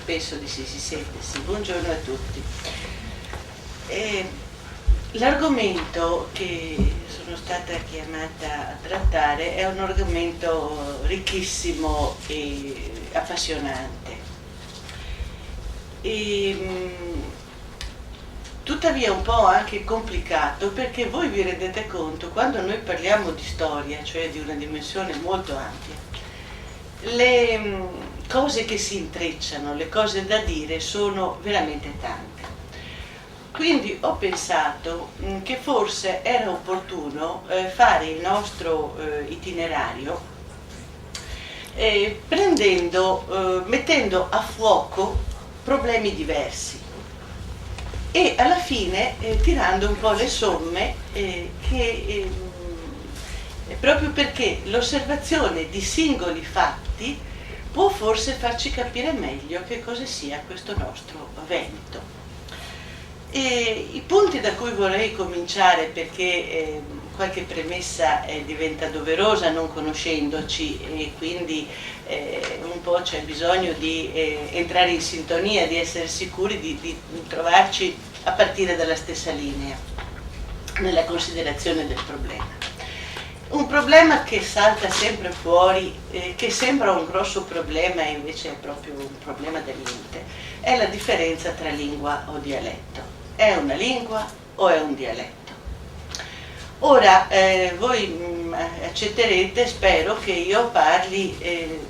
penso di sì, si sente, sì. Buongiorno a tutti. L'argomento che sono stata chiamata a trattare è un argomento ricchissimo e appassionante. Tuttavia un po' anche complicato, perché voi vi rendete conto, quando noi parliamo di storia, cioè di una dimensione molto ampia, le cose che si intrecciano, le cose da dire sono veramente tante. Quindi ho pensato che forse era opportuno fare il nostro itinerario mettendo a fuoco problemi diversi e alla fine tirando un po' le somme proprio perché l'osservazione di singoli fatti può forse farci capire meglio che cosa sia questo nostro Veneto. I punti da cui vorrei cominciare, perché qualche premessa diventa doverosa non conoscendoci e quindi un po' c'è bisogno di entrare in sintonia, di essere sicuri di trovarci a partire dalla stessa linea nella considerazione del problema. Un problema che salta sempre fuori, che sembra un grosso problema e invece è proprio un problema del niente, è la differenza tra lingua o dialetto. È una lingua o è un dialetto? Ora, voi accetterete, spero, che io parli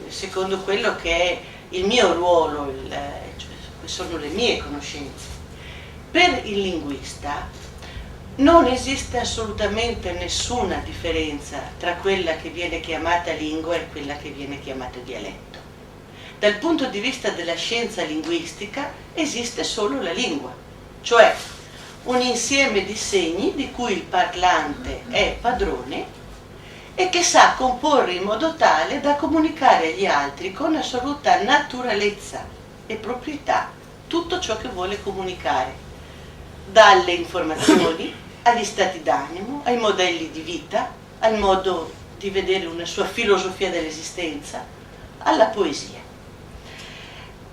secondo quello che è il mio ruolo, cioè, sono le mie conoscenze. Per il linguista non esiste assolutamente nessuna differenza tra quella che viene chiamata lingua e quella che viene chiamata dialetto. Dal punto di vista della scienza linguistica esiste solo la lingua, cioè un insieme di segni di cui il parlante è padrone e che sa comporre in modo tale da comunicare agli altri con assoluta naturalezza e proprietà tutto ciò che vuole comunicare, dalle informazioni agli stati d'animo, ai modelli di vita, al modo di vedere una sua filosofia dell'esistenza, alla poesia.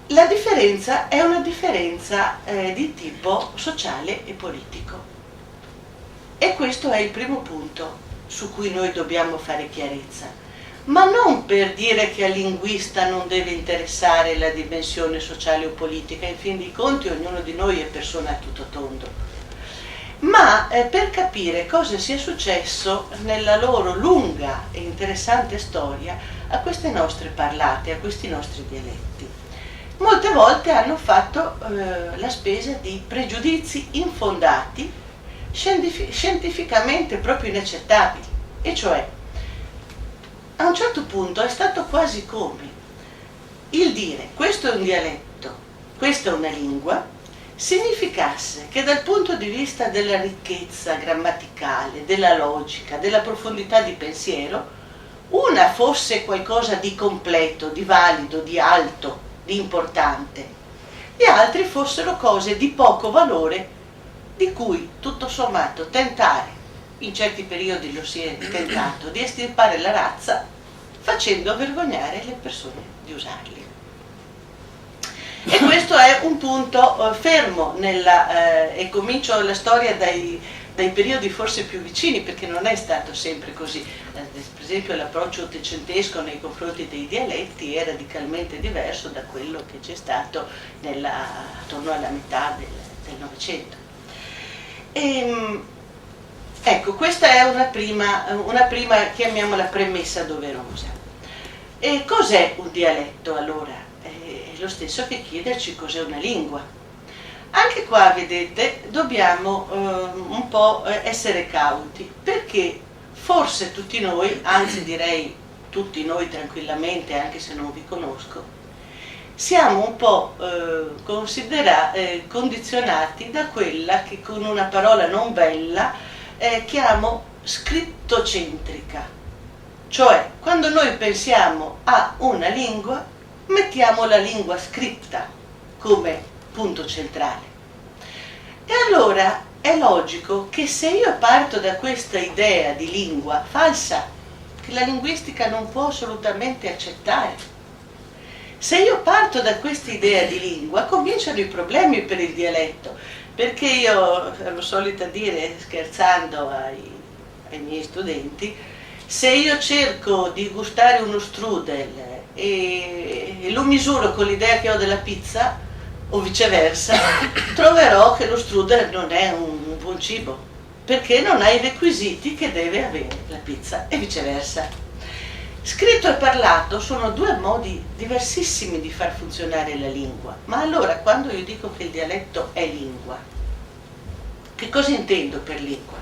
La differenza è una differenza di tipo sociale e politico. E questo è il primo punto su cui noi dobbiamo fare chiarezza. Ma non per dire che al linguista non deve interessare la dimensione sociale o politica, in fin dei conti ognuno di noi è persona a tutto tondo, ma per capire cosa sia successo nella loro lunga e interessante storia a queste nostre parlate, a questi nostri dialetti. Molte volte hanno fatto la spesa di pregiudizi infondati, scientificamente proprio inaccettabili, e cioè a un certo punto è stato quasi come il dire questo è un dialetto, questa è una lingua, significasse che dal punto di vista della ricchezza grammaticale, della logica, della profondità di pensiero, una fosse qualcosa di completo, di valido, di alto, di importante, gli altri fossero cose di poco valore di cui tutto sommato tentare, in certi periodi lo si è tentato, di estirpare la razza facendo vergognare le persone di usarli. E questo è un punto fermo e comincio la storia dai periodi forse più vicini, perché non è stato sempre così. Per esempio l'approccio ottocentesco nei confronti dei dialetti è radicalmente diverso da quello che c'è stato attorno alla metà del Novecento. Ecco, questa è una prima, chiamiamola premessa doverosa. E cos'è un dialetto allora? È lo stesso che chiederci cos'è una lingua. Anche qua, vedete, dobbiamo un po' essere cauti, perché forse tutti noi, anzi direi tutti noi tranquillamente, anche se non vi conosco, siamo un po' condizionati da quella che con una parola non bella chiamo scrittocentrica. Cioè, quando noi pensiamo a una lingua, mettiamo la lingua scritta come punto centrale. E allora è logico che se io parto da questa idea di lingua falsa, che la linguistica non può assolutamente accettare, Se io parto da questa idea di lingua, cominciano i problemi per il dialetto, perché io ero solita dire, scherzando ai miei studenti, se io cerco di gustare uno strudel e lo misuro con l'idea che ho della pizza, o viceversa, troverò che lo strudel non è un buon cibo, perché non ha i requisiti che deve avere la pizza, e viceversa. Scritto e parlato sono due modi diversissimi di far funzionare la lingua, ma allora quando io dico che il dialetto è lingua, che cosa intendo per lingua?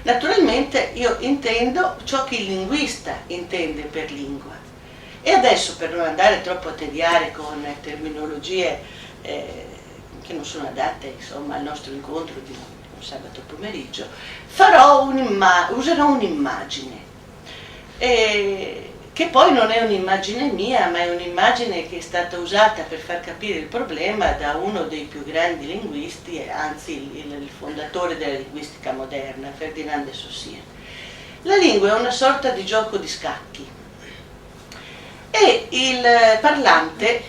Naturalmente io intendo ciò che il linguista intende per lingua. E adesso, per non andare troppo a tediare con terminologie che non sono adatte, insomma, al nostro incontro di un sabato pomeriggio, userò un'immagine, che poi non è un'immagine mia, ma è un'immagine che è stata usata per far capire il problema da uno dei più grandi linguisti, anzi il fondatore della linguistica moderna, Ferdinand de Saussure. La lingua è una sorta di gioco di scacchi e il parlante,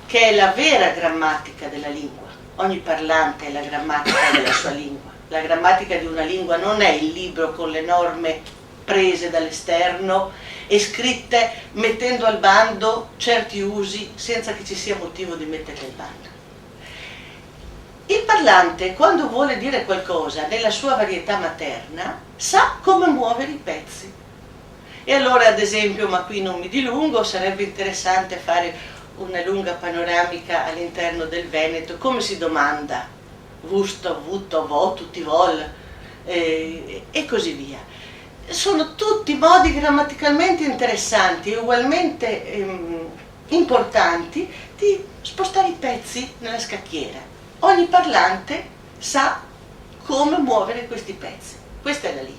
che è la vera grammatica della lingua, ogni parlante è la grammatica della sua lingua. La grammatica di una lingua non è il libro con le norme prese dall'esterno e scritte mettendo al bando certi usi senza che ci sia motivo di metterli al bando. Il parlante, quando vuole dire qualcosa nella sua varietà materna, sa come muovere i pezzi. E allora, ad esempio, ma qui non mi dilungo, sarebbe interessante fare una lunga panoramica all'interno del Veneto, come si domanda, vusto, vutto, vo, tutti vol, e così via. Sono tutti modi grammaticalmente interessanti e ugualmente importanti di spostare i pezzi nella scacchiera. Ogni parlante sa come muovere questi pezzi. Questa è la lingua.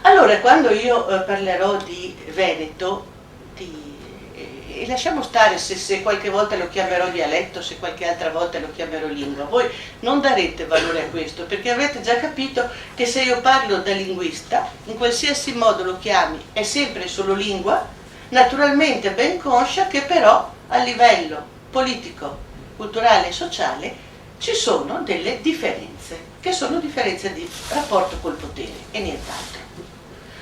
Allora, quando io parlerò di Veneto, e lasciamo stare se qualche volta lo chiamerò dialetto, se qualche altra volta lo chiamerò lingua, voi non darete valore a questo, perché avrete già capito che se io parlo da linguista, in qualsiasi modo lo chiami, è sempre solo lingua, naturalmente ben conscia che però a livello politico, culturale e sociale ci sono delle differenze, che sono differenze di rapporto col potere e nient'altro.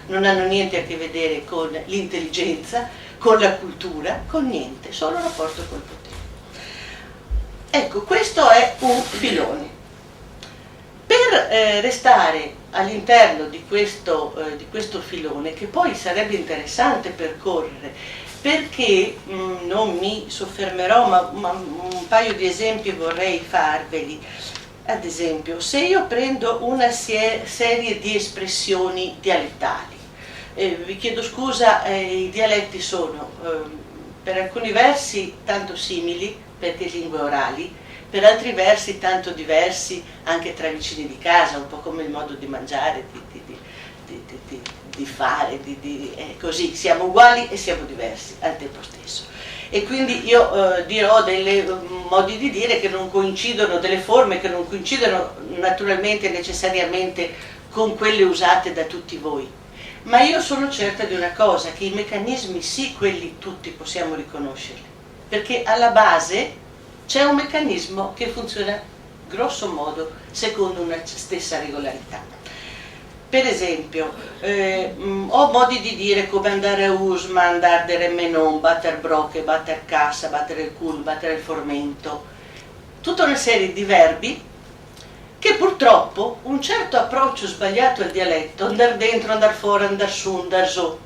Non hanno niente a che vedere con l'intelligenza, con la cultura, con niente, solo rapporto col potere. Ecco, questo è un filone. Per restare all'interno di questo filone, che poi sarebbe interessante percorrere, perché non mi soffermerò, ma un paio di esempi vorrei farveli. Ad esempio, se io prendo una serie di espressioni dialettali, vi chiedo scusa, i dialetti sono per alcuni versi tanto simili, perché lingue orali, per altri versi tanto diversi anche tra vicini di casa, un po' come il modo di mangiare, di fare, così, siamo uguali e siamo diversi al tempo stesso. E quindi io dirò dei modi di dire che non coincidono, delle forme che non coincidono naturalmente e necessariamente con quelle usate da tutti voi. Ma io sono certa di una cosa, che i meccanismi sì, quelli tutti possiamo riconoscerli, perché alla base c'è un meccanismo che funziona grosso modo secondo una stessa regolarità. Per esempio, ho modi di dire come andare a Usma, andare de Remenon, batter brocche, batter cassa, battere il cul, battere il formento, tutta una serie di verbi che purtroppo un certo approccio sbagliato al dialetto, andare dentro, andare fuori, andare su, andare su,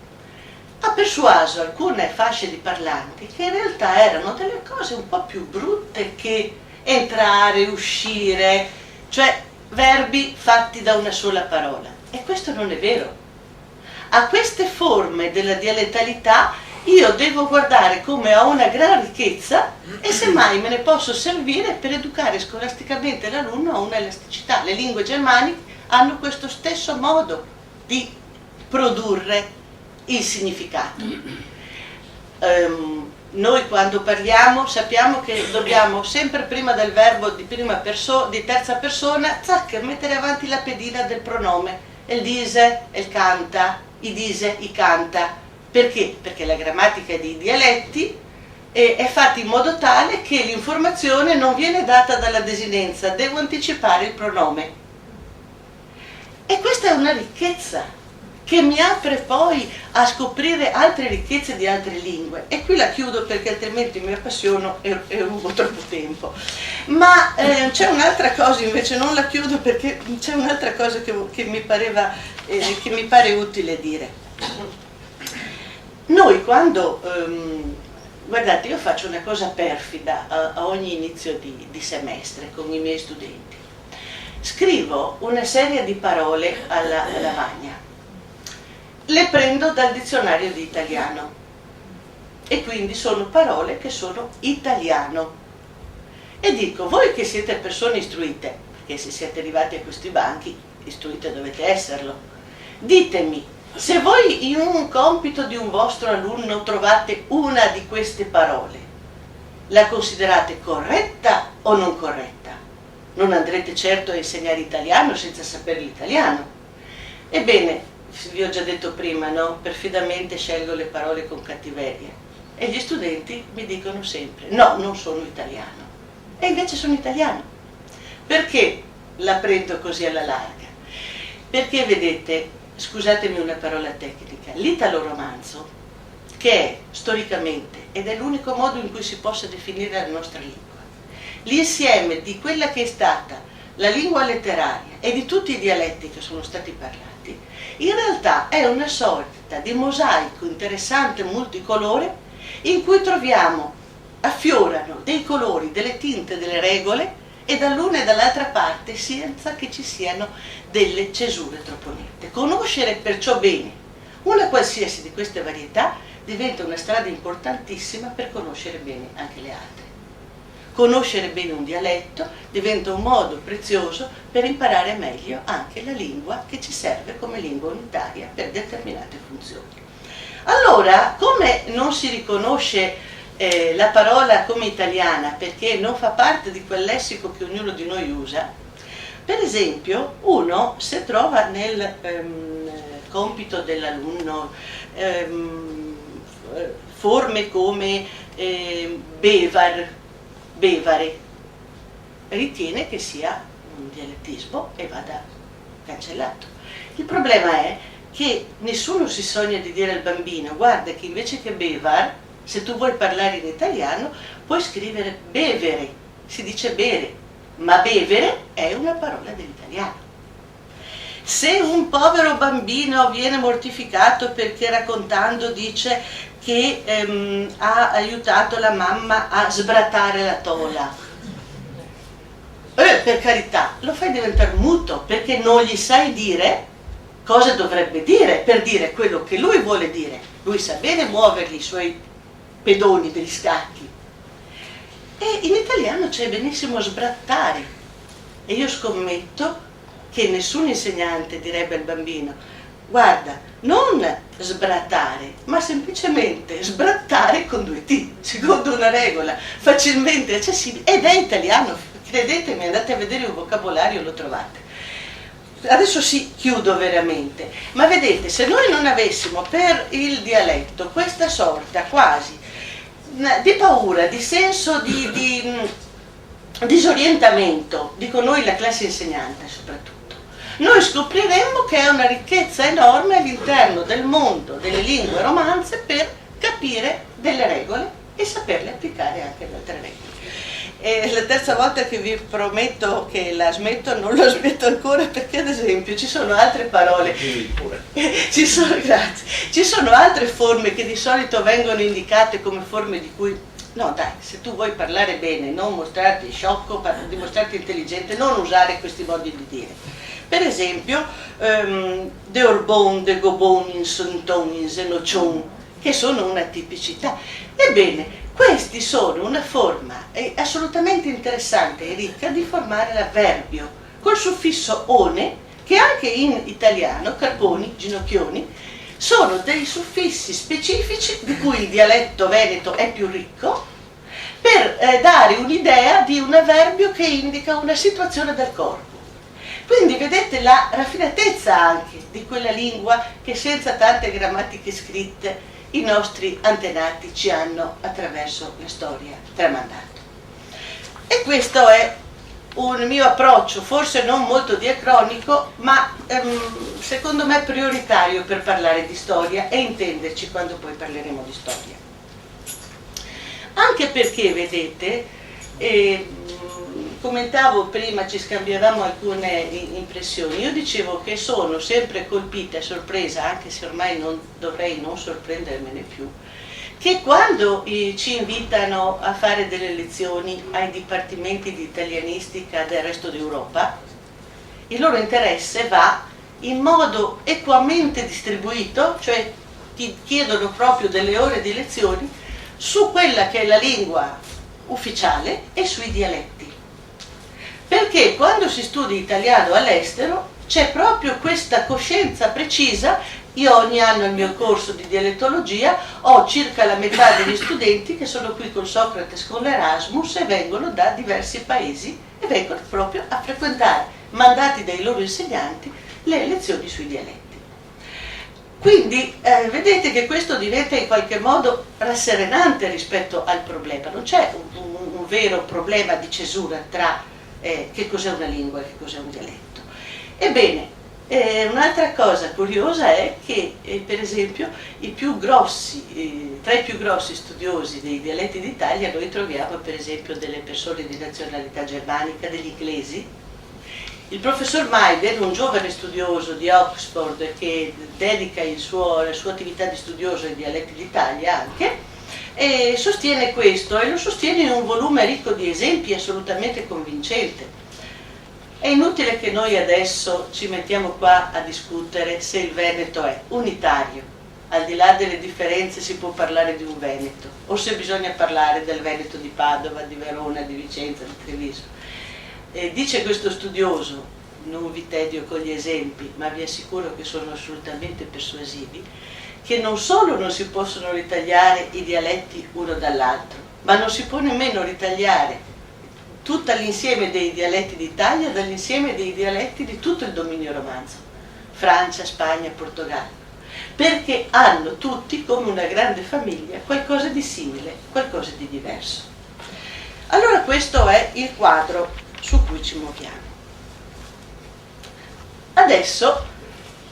ha persuaso alcune fasce di parlanti che in realtà erano delle cose un po' più brutte che entrare, uscire, cioè verbi fatti da una sola parola. E questo non è vero. A queste forme della dialettalità io devo guardare come a una gran ricchezza e semmai me ne posso servire per educare scolasticamente l'alunno a un'elasticità. Le lingue germaniche hanno questo stesso modo di produrre il significato. Noi quando parliamo sappiamo che dobbiamo sempre prima del verbo di terza persona, zac, mettere avanti la pedina del pronome, il dise, il canta, i dise, i canta. Perché? Perché la grammatica dei dialetti è fatta in modo tale che l'informazione non viene data dalla desinenza, devo anticipare il pronome. E questa è una ricchezza che mi apre poi a scoprire altre ricchezze di altre lingue. E qui la chiudo perché altrimenti mi appassiono e rubo troppo tempo. Ma c'è un'altra cosa, invece non la chiudo perché c'è un'altra cosa che mi pare utile dire. Noi quando, guardate, io faccio una cosa perfida a ogni inizio di semestre con i miei studenti. Scrivo una serie di parole alla lavagna. Le prendo dal dizionario di italiano e quindi sono parole che sono italiano e dico, voi che siete persone istruite, perché se siete arrivati a questi banchi istruite dovete esserlo, ditemi se voi in un compito di un vostro alunno trovate una di queste parole, la considerate corretta o non corretta? Non andrete certo a insegnare italiano senza sapere l'italiano. Ebbene, vi ho già detto prima, no? Perfidamente scelgo le parole con cattiveria e gli studenti mi dicono sempre no, non sono italiano, e invece sono italiano. Perché la prendo così alla larga? Perché vedete, scusatemi una parola tecnica, l'italo-romanzo, che è storicamente, ed è l'unico modo in cui si possa definire la nostra lingua, l'insieme di quella che è stata la lingua letteraria e di tutti i dialetti che sono stati parlati, in realtà è una sorta di mosaico interessante multicolore in cui affiorano dei colori, delle tinte, delle regole e dall'una e dall'altra parte senza che ci siano delle cesure troppo nette. Conoscere perciò bene una qualsiasi di queste varietà diventa una strada importantissima per conoscere bene anche le altre. Conoscere bene un dialetto diventa un modo prezioso per imparare meglio anche la lingua che ci serve come lingua unitaria per determinate funzioni. Allora, come non si riconosce la parola come italiana perché non fa parte di quel lessico che ognuno di noi usa, per esempio, uno se trova nel compito dell'alunno forme come bevare, ritiene che sia un dialettismo e vada cancellato. Il problema è che nessuno si sogna di dire al bambino guarda che invece che bevar, se tu vuoi parlare in italiano puoi scrivere bevere, si dice bere, ma bevere è una parola dell'italiano. Se un povero bambino viene mortificato perché raccontando dice che ha aiutato la mamma a sbratare la tola, per carità, lo fai diventare muto perché non gli sai dire cosa dovrebbe dire per dire quello che lui vuole dire. Lui sa bene muovergli i suoi pedoni degli scacchi. E in italiano c'è benissimo sbrattare. E io scommetto che nessun insegnante direbbe al bambino guarda, non sbrattare, ma semplicemente sbrattare con 2 T, secondo una regola facilmente accessibile, ed è italiano, credetemi, andate a vedere un vocabolario, lo trovate. Adesso sì, chiudo veramente, ma vedete, se noi non avessimo per il dialetto questa sorta quasi di paura, di senso di disorientamento, dico noi la classe insegnante soprattutto, noi scopriremmo che è una ricchezza enorme all'interno del mondo delle lingue romanze per capire delle regole e saperle applicare anche ad altre regole. E la terza volta che vi prometto che la smetto, non la smetto ancora perché ad esempio ci sono altre parole, ci sono altre forme che di solito vengono indicate come forme di cui no dai, se tu vuoi parlare bene, non mostrarti sciocco, dimostrarti intelligente, non usare questi modi di dire. Per esempio, de orbon, de gobon, insonton, zenocion, che sono una tipicità. Ebbene, questi sono una forma assolutamente interessante e ricca di formare l'avverbio, col suffisso one, che anche in italiano, carponi, ginocchioni, sono dei suffissi specifici di cui il dialetto veneto è più ricco, per dare un'idea di un avverbio che indica una situazione del corpo. Quindi vedete la raffinatezza anche di quella lingua che senza tante grammatiche scritte i nostri antenati ci hanno attraverso la storia tramandato. E questo è un mio approccio, forse non molto diacronico, ma secondo me prioritario per parlare di storia e intenderci quando poi parleremo di storia. Anche perché, vedete, commentavo prima, ci scambiavamo alcune impressioni, io dicevo che sono sempre colpita e sorpresa, anche se ormai non dovrei non sorprendermene più, che quando ci invitano a fare delle lezioni ai dipartimenti di italianistica del resto d'Europa, il loro interesse va in modo equamente distribuito, cioè ti chiedono proprio delle ore di lezioni su quella che è la lingua ufficiale e sui dialetti. Perché quando si studia italiano all'estero c'è proprio questa coscienza precisa. Io ogni anno al mio corso di dialettologia ho circa la metà degli studenti che sono qui con Socrate, con l'Erasmus, e vengono da diversi paesi e vengono proprio a frequentare, mandati dai loro insegnanti, le lezioni sui dialetti. Quindi vedete che questo diventa in qualche modo rasserenante rispetto al problema. Non c'è un vero problema di cesura tra che cos'è una lingua e che cos'è un dialetto. Ebbene, un'altra cosa curiosa è che, per esempio, tra i più grossi studiosi dei dialetti d'Italia noi troviamo per esempio delle persone di nazionalità germanica, degli inglesi. Il professor Maider, un giovane studioso di Oxford che dedica la sua attività di studioso ai dialetti d'Italia anche, sostiene questo, e lo sostiene in un volume ricco di esempi assolutamente convincente. È inutile che noi adesso ci mettiamo qua a discutere se il Veneto è unitario, al di là delle differenze si può parlare di un Veneto, o se bisogna parlare del Veneto di Padova, di Verona, di Vicenza, di Treviso. Dice questo studioso, non vi tedio con gli esempi, ma vi assicuro che sono assolutamente persuasivi, che non solo non si possono ritagliare i dialetti uno dall'altro, ma non si può nemmeno ritagliare tutto l'insieme dei dialetti d'Italia dall'insieme dei dialetti di tutto il dominio romanzo, Francia, Spagna, Portogallo, perché hanno tutti, come una grande famiglia, qualcosa di simile, qualcosa di diverso. Allora questo è il quadro su cui ci muoviamo. Adesso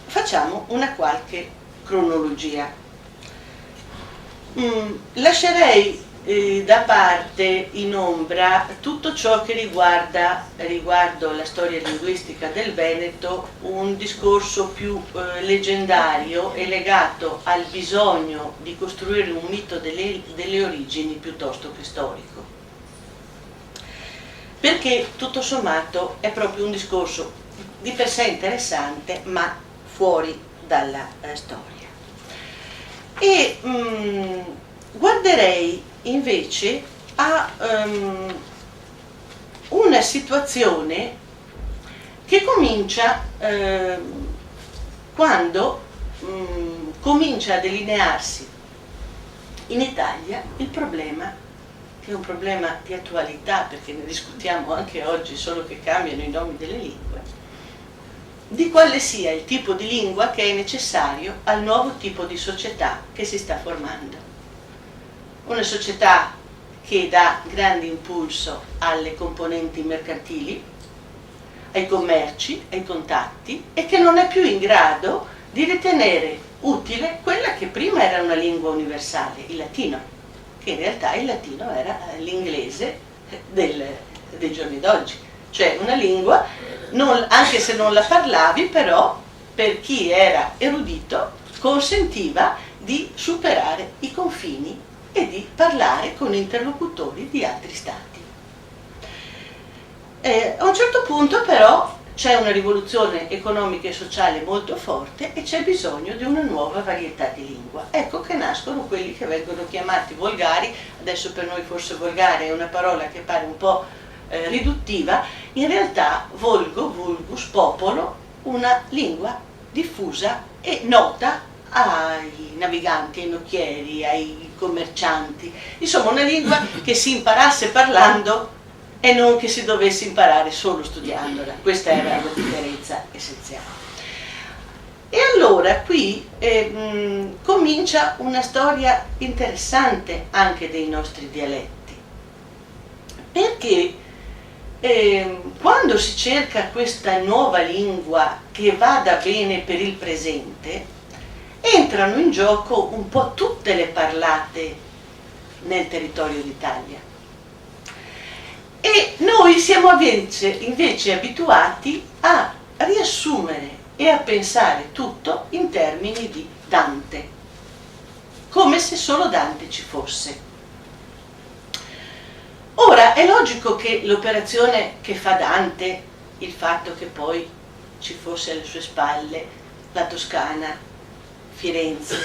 facciamo una qualche cronologia. Lascerei da parte in ombra tutto ciò che riguardo la storia linguistica del Veneto, un discorso più leggendario e legato al bisogno di costruire un mito delle origini piuttosto che storico, perché tutto sommato è proprio un discorso di per sé interessante ma fuori dalla storia. E guarderei invece a una situazione che comincia quando comincia a delinearsi in Italia il problema, che è un problema di attualità perché ne discutiamo anche oggi, solo che cambiano i nomi delle lingue, di quale sia il tipo di lingua che è necessario al nuovo tipo di società che si sta formando. Una società che dà grande impulso alle componenti mercantili, ai commerci, ai contatti, e che non è più in grado di ritenere utile quella che prima era una lingua universale, il latino, che in realtà il latino era l'inglese dei giorni d'oggi, cioè una lingua, anche se non la parlavi, però per chi era erudito consentiva di superare i confini e di parlare con interlocutori di altri stati. A un certo punto però c'è una rivoluzione economica e sociale molto forte e c'è bisogno di una nuova varietà di lingua. Ecco che nascono quelli che vengono chiamati volgari. Adesso per noi forse volgare è una parola che pare un po' riduttiva, in realtà volgo, vulgus, popolo, una lingua diffusa e nota ai naviganti, ai nocchieri, ai commercianti, insomma una lingua che si imparasse parlando e non che si dovesse imparare solo studiandola. Questa era la differenza essenziale. E allora qui comincia una storia interessante anche dei nostri dialetti, perché quando si cerca questa nuova lingua che vada bene per il presente, entrano in gioco un po' tutte le parlate nel territorio d'Italia. E noi siamo invece abituati a riassumere e a pensare tutto in termini di Dante, come se solo Dante ci fosse. Ora, è logico che l'operazione che fa Dante, il fatto che poi ci fosse alle sue spalle la Toscana, Firenze,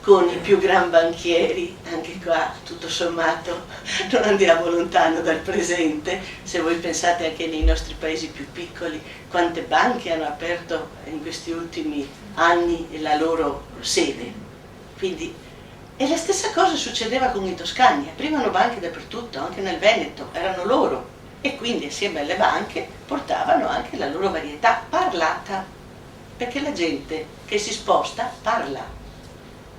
con i più gran banchieri, anche qua tutto sommato non andiamo lontano dal presente, se voi pensate anche nei nostri paesi più piccoli quante banche hanno aperto in questi ultimi anni la loro sede. Quindi, e la stessa cosa succedeva con i toscani, aprivano banche dappertutto, anche nel Veneto, erano loro, e quindi assieme alle banche portavano anche la loro varietà parlata, perché la gente che si sposta parla.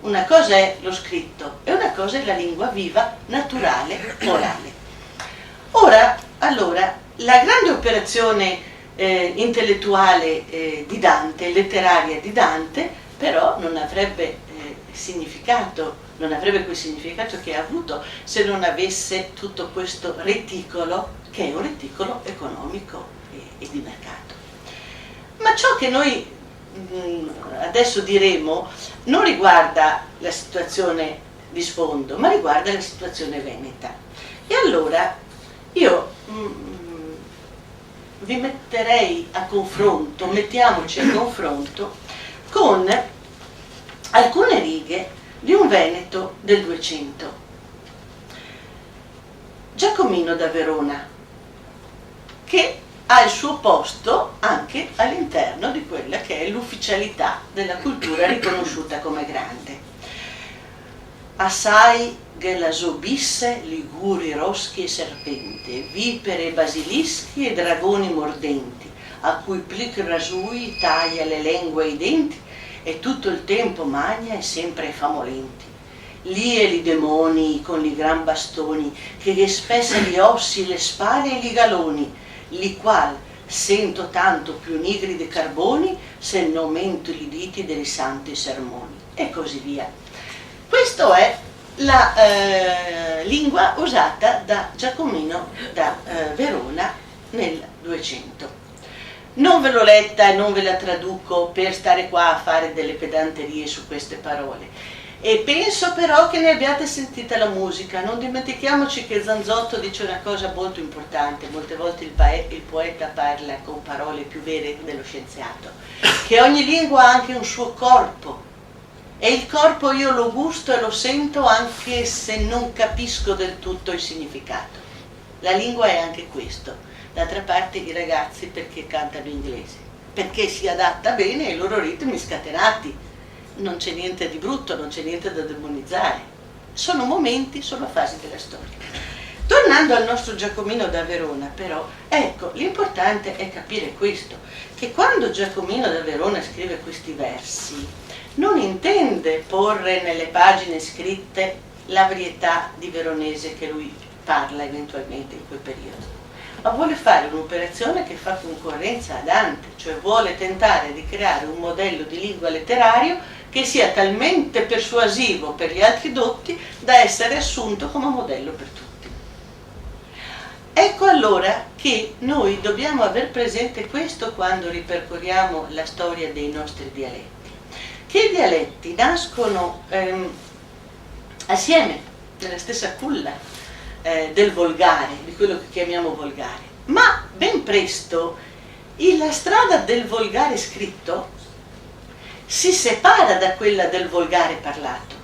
Una cosa è lo scritto e una cosa è la lingua viva, naturale, orale. Ora, allora, la grande operazione intellettuale di Dante, letteraria di Dante, però non avrebbe quel significato che ha avuto se non avesse tutto questo reticolo, che è un reticolo economico e di mercato. Ma ciò che noi adesso diremo non riguarda la situazione di sfondo, ma riguarda la situazione veneta. E allora io vi metterei a confronto, mettiamoci a confronto con alcune righe di un Veneto del 200. Giacomino da Verona, che ha il suo posto anche all'interno di quella che è l'ufficialità della cultura riconosciuta come grande. Assai gelasobisse, liguri roschi e serpente, vipere, basilischi e dragoni mordenti, a cui plic rasui taglia le lingue e i denti, e tutto il tempo magna e sempre famolenti. Lì e li demoni con li gran bastoni, che gli spessa gli ossi, le spade e gli galoni, li qual sento tanto più nigri de carboni, se non mento li diti dei santi sermoni, e così via. Questa è la lingua usata da Giacomino da Verona nel 200. Non ve l'ho letta e non ve la traduco per stare qua a fare delle pedanterie su queste parole. E penso però che ne abbiate sentita la musica. Non dimentichiamoci che Zanzotto dice una cosa molto importante, molte volte il poeta parla con parole più vere dello scienziato, che ogni lingua ha anche un suo corpo, e il corpo io lo gusto e lo sento anche se non capisco del tutto il significato. La lingua è anche questo. D'altra parte i ragazzi perché cantano inglese? Perché si adatta bene ai loro ritmi scatenati. Non c'è niente di brutto, non c'è niente da demonizzare. Sono momenti, sono fasi della storia. Tornando al nostro Giacomino da Verona, però, ecco, l'importante è capire questo, che quando Giacomino da Verona scrive questi versi, non intende porre nelle pagine scritte la varietà di veronese che lui parla eventualmente in quel periodo, ma vuole fare un'operazione che fa concorrenza a Dante, cioè vuole tentare di creare un modello di lingua letterario che sia talmente persuasivo per gli altri dotti da essere assunto come modello per tutti. Ecco allora che noi dobbiamo aver presente questo quando ripercorriamo la storia dei nostri dialetti, che i dialetti nascono assieme, nella stessa culla del volgare, di quello che chiamiamo volgare, ma ben presto la strada del volgare scritto si separa da quella del volgare parlato,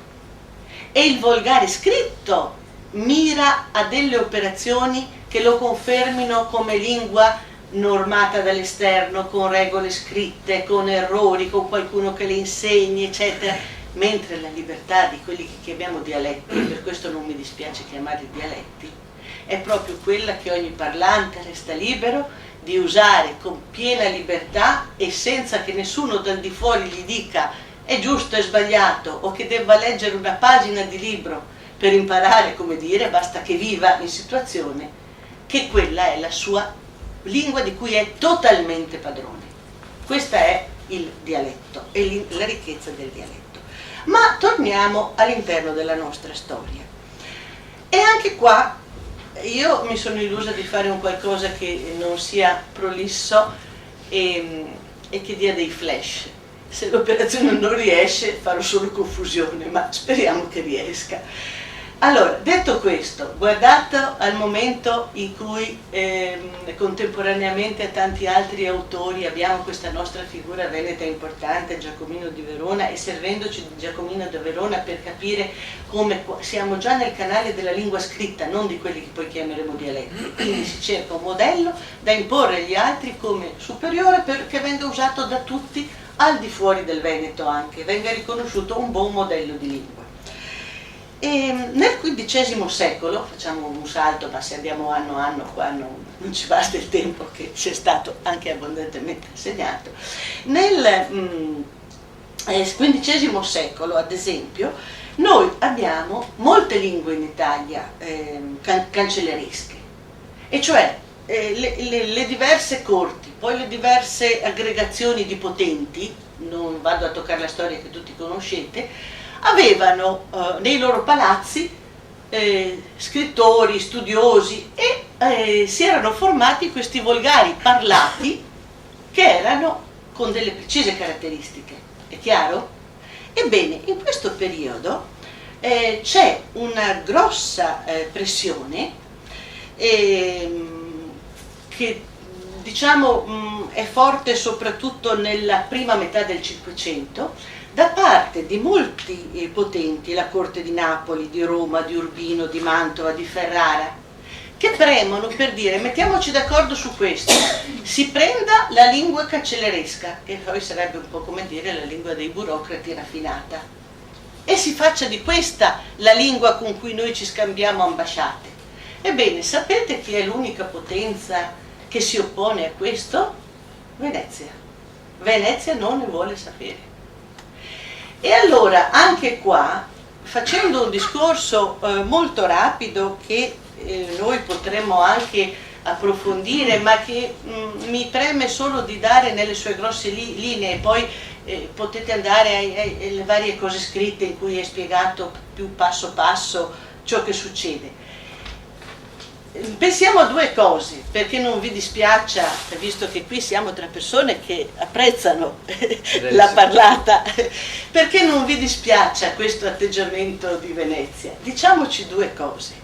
e il volgare scritto mira a delle operazioni che lo confermino come lingua normata dall'esterno, con regole scritte, con errori, con qualcuno che le insegni, eccetera, mentre la libertà di quelli che chiamiamo dialetti, e per questo non mi dispiace chiamarli dialetti, è proprio quella che ogni parlante resta libero di usare con piena libertà e senza che nessuno dal di fuori gli dica è giusto, è sbagliato, o che debba leggere una pagina di libro per imparare come dire, basta che viva in situazione, che quella è la sua lingua di cui è totalmente padrone. Questa è il dialetto e la ricchezza del dialetto. Ma torniamo all'interno della nostra storia. E anche qua io mi sono illusa di fare un qualcosa che non sia prolisso e che dia dei flash. Se l'operazione non riesce farò solo confusione, ma speriamo che riesca. Allora, detto questo, guardato al momento in cui contemporaneamente a tanti altri autori abbiamo questa nostra figura veneta importante, Giacomino di Verona, e servendoci di Giacomino di Verona per capire come siamo già nel canale della lingua scritta, non di quelli che poi chiameremo dialetti, quindi si cerca un modello da imporre agli altri come superiore perché venga usato da tutti, al di fuori del Veneto anche, venga riconosciuto un buon modello di lingua. E nel XV secolo, facciamo un salto, ma se andiamo anno a anno qua non ci basta il tempo che ci è stato anche abbondantemente insegnato, nel XV secolo ad esempio noi abbiamo molte lingue in Italia cancelleresche, e cioè le diverse corti, poi le diverse aggregazioni di potenti, non vado a toccare la storia che tutti conoscete, avevano nei loro palazzi scrittori, studiosi e si erano formati questi volgari parlati che erano con delle precise caratteristiche, è chiaro? Ebbene, in questo periodo c'è una grossa pressione che diciamo è forte soprattutto nella prima metà del Cinquecento, da parte di molti potenti, la corte di Napoli, di Roma, di Urbino, di Mantova, di Ferrara, che premono per dire mettiamoci d'accordo su questo, si prenda la lingua cancelleresca, che poi sarebbe un po' come dire la lingua dei burocrati raffinata, e si faccia di questa la lingua con cui noi ci scambiamo ambasciate. Ebbene, sapete chi è l'unica potenza che si oppone a questo? Venezia. Venezia non ne vuole sapere. E allora anche qua, facendo un discorso molto rapido che noi potremmo anche approfondire, ma che mi preme solo di dare nelle sue grosse linee, poi potete andare alle varie cose scritte in cui è spiegato più passo passo ciò che succede. Pensiamo a due cose, perché non vi dispiaccia, visto che qui siamo tra persone che apprezzano la parlata, perché non vi dispiaccia questo atteggiamento di Venezia? Diciamoci due cose.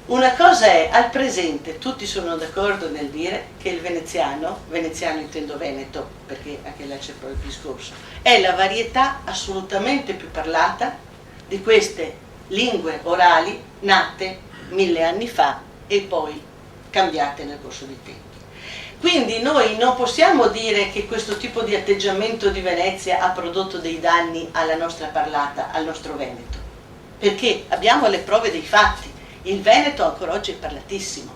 Una cosa è, al presente, tutti sono d'accordo nel dire che il veneziano intendo Veneto, perché anche là c'è poi il discorso, è la varietà assolutamente più parlata di queste lingue orali nate 1000 anni fa e poi cambiate nel corso dei tempi. Quindi noi non possiamo dire che questo tipo di atteggiamento di Venezia ha prodotto dei danni alla nostra parlata, al nostro Veneto, perché abbiamo le prove dei fatti. Il Veneto ancora oggi è parlatissimo.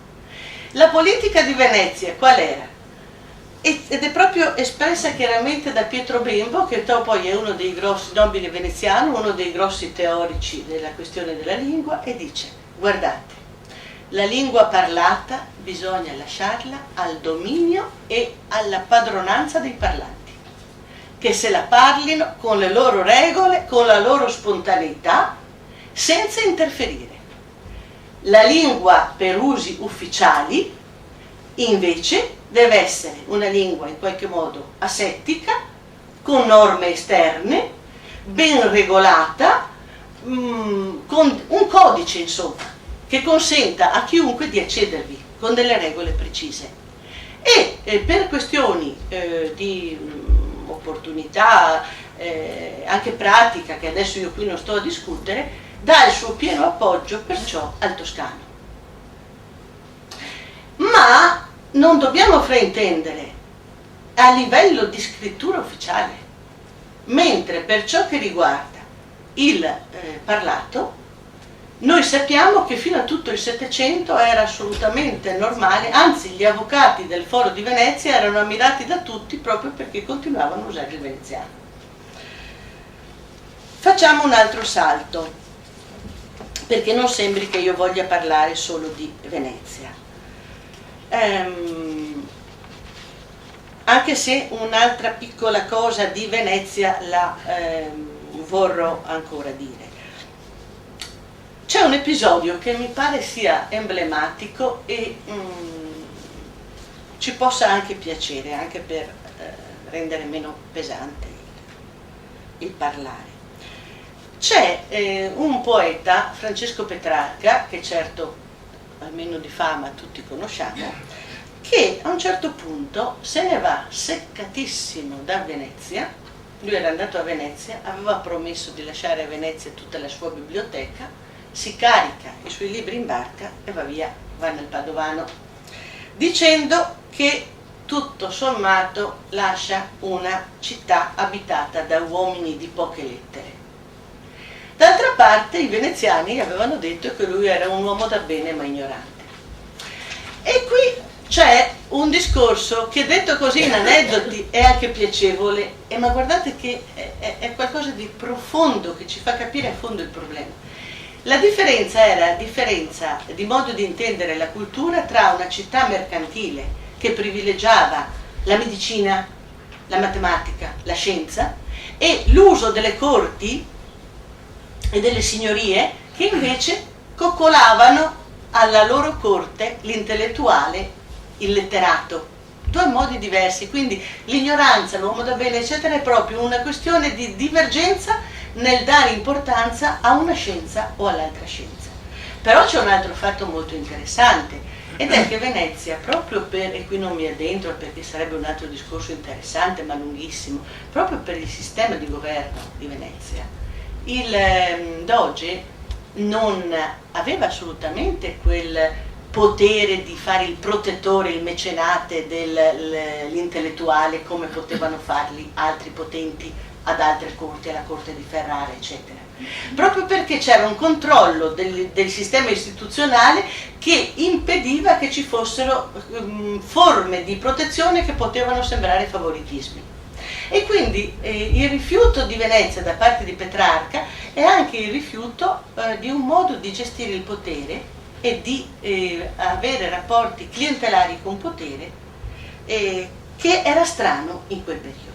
La politica di Venezia qual era? Ed è proprio espressa chiaramente da Pietro Bembo, che poi è uno dei grossi nobili veneziano, uno dei grossi teorici della questione della lingua, e dice: guardate, la lingua parlata bisogna lasciarla al dominio e alla padronanza dei parlanti, che se la parlino con le loro regole, con la loro spontaneità, senza interferire. La lingua per usi ufficiali, invece, deve essere una lingua in qualche modo asettica, con norme esterne, ben regolata, con un codice, insomma, che consenta a chiunque di accedervi con delle regole precise. E per questioni di opportunità, anche pratica, che adesso io qui non sto a discutere, dà il suo pieno appoggio perciò al toscano. Ma non dobbiamo fraintendere a livello di scrittura ufficiale, mentre per ciò che riguarda il parlato, noi sappiamo che fino a tutto il Settecento era assolutamente normale, anzi gli avvocati del Foro di Venezia erano ammirati da tutti proprio perché continuavano a usare il veneziano. facciamo un altro salto, perché non sembri che io voglia parlare solo di Venezia. Anche se un'altra piccola cosa di Venezia la vorrò ancora dire. C'è un episodio che mi pare sia emblematico e ci possa anche piacere, anche per rendere meno pesante il parlare. C'è un poeta, Francesco Petrarca, che certo almeno di fama tutti conosciamo, che a un certo punto se ne va seccatissimo da Venezia. Lui era andato a Venezia, aveva promesso di lasciare a Venezia tutta la sua biblioteca, si carica i suoi libri in barca e va via, va nel Padovano, dicendo che tutto sommato lascia una città abitata da uomini di poche lettere. D'altra parte i veneziani avevano detto che lui era un uomo da bene ma ignorante. E qui c'è un discorso che, detto così in aneddoti, è anche piacevole, ma guardate che è qualcosa di profondo che ci fa capire a fondo il problema. La differenza era differenza di modo di intendere la cultura tra una città mercantile che privilegiava la medicina, la matematica, la scienza, e l'uso delle corti e delle signorie che invece coccolavano alla loro corte l'intellettuale, il letterato. Due modi diversi, quindi l'ignoranza, l'uomo da bene eccetera è proprio una questione di divergenza nel dare importanza a una scienza o all'altra scienza. Però c'è un altro fatto molto interessante, ed è che Venezia, proprio per, e qui non mi addentro perché sarebbe un altro discorso interessante ma lunghissimo, proprio per il sistema di governo di Venezia, il Doge non aveva assolutamente quel potere di fare il protettore, il mecenate dell'intellettuale come potevano farli altri potenti ad altre corti, alla corte di Ferrara, eccetera. Proprio perché c'era un controllo del sistema istituzionale che impediva che ci fossero forme di protezione che potevano sembrare favoritismi. E quindi il rifiuto di Venezia da parte di Petrarca è anche il rifiuto di un modo di gestire il potere e di avere rapporti clientelari con potere che era strano in quel periodo.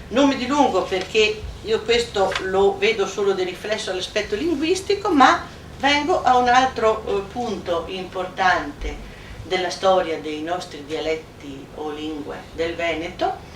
Non mi dilungo perché io questo lo vedo solo di riflesso all'aspetto linguistico, ma vengo a un altro punto importante della storia dei nostri dialetti o lingue del Veneto,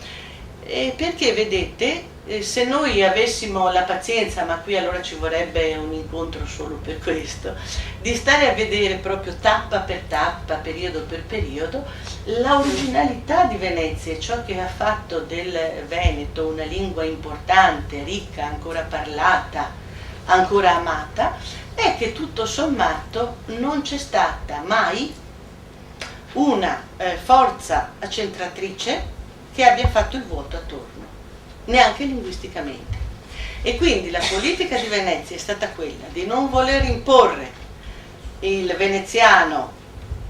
perché vedete, se noi avessimo la pazienza, ma qui allora ci vorrebbe un incontro solo per questo, di stare a vedere proprio tappa per tappa, periodo per periodo, l'originalità di Venezia e ciò che ha fatto del Veneto una lingua importante, ricca, ancora parlata, ancora amata, è che tutto sommato non c'è stata mai una forza accentratrice che abbia fatto il vuoto attorno, neanche linguisticamente. E quindi la politica di Venezia è stata quella di non voler imporre il veneziano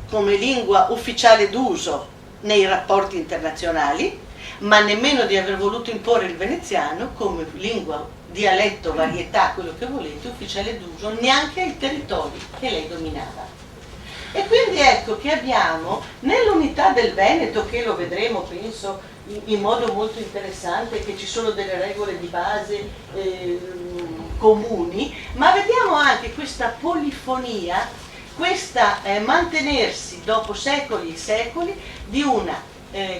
come lingua ufficiale d'uso nei rapporti internazionali, ma nemmeno di aver voluto imporre il veneziano come lingua, dialetto, varietà, quello che volete, ufficiale d'uso, neanche ai territori che lei dominava. E quindi ecco che abbiamo nell'unità del Veneto, che lo vedremo penso in modo molto interessante, che ci sono delle regole di base comuni, ma vediamo anche questa polifonia, questa mantenersi dopo secoli e secoli di una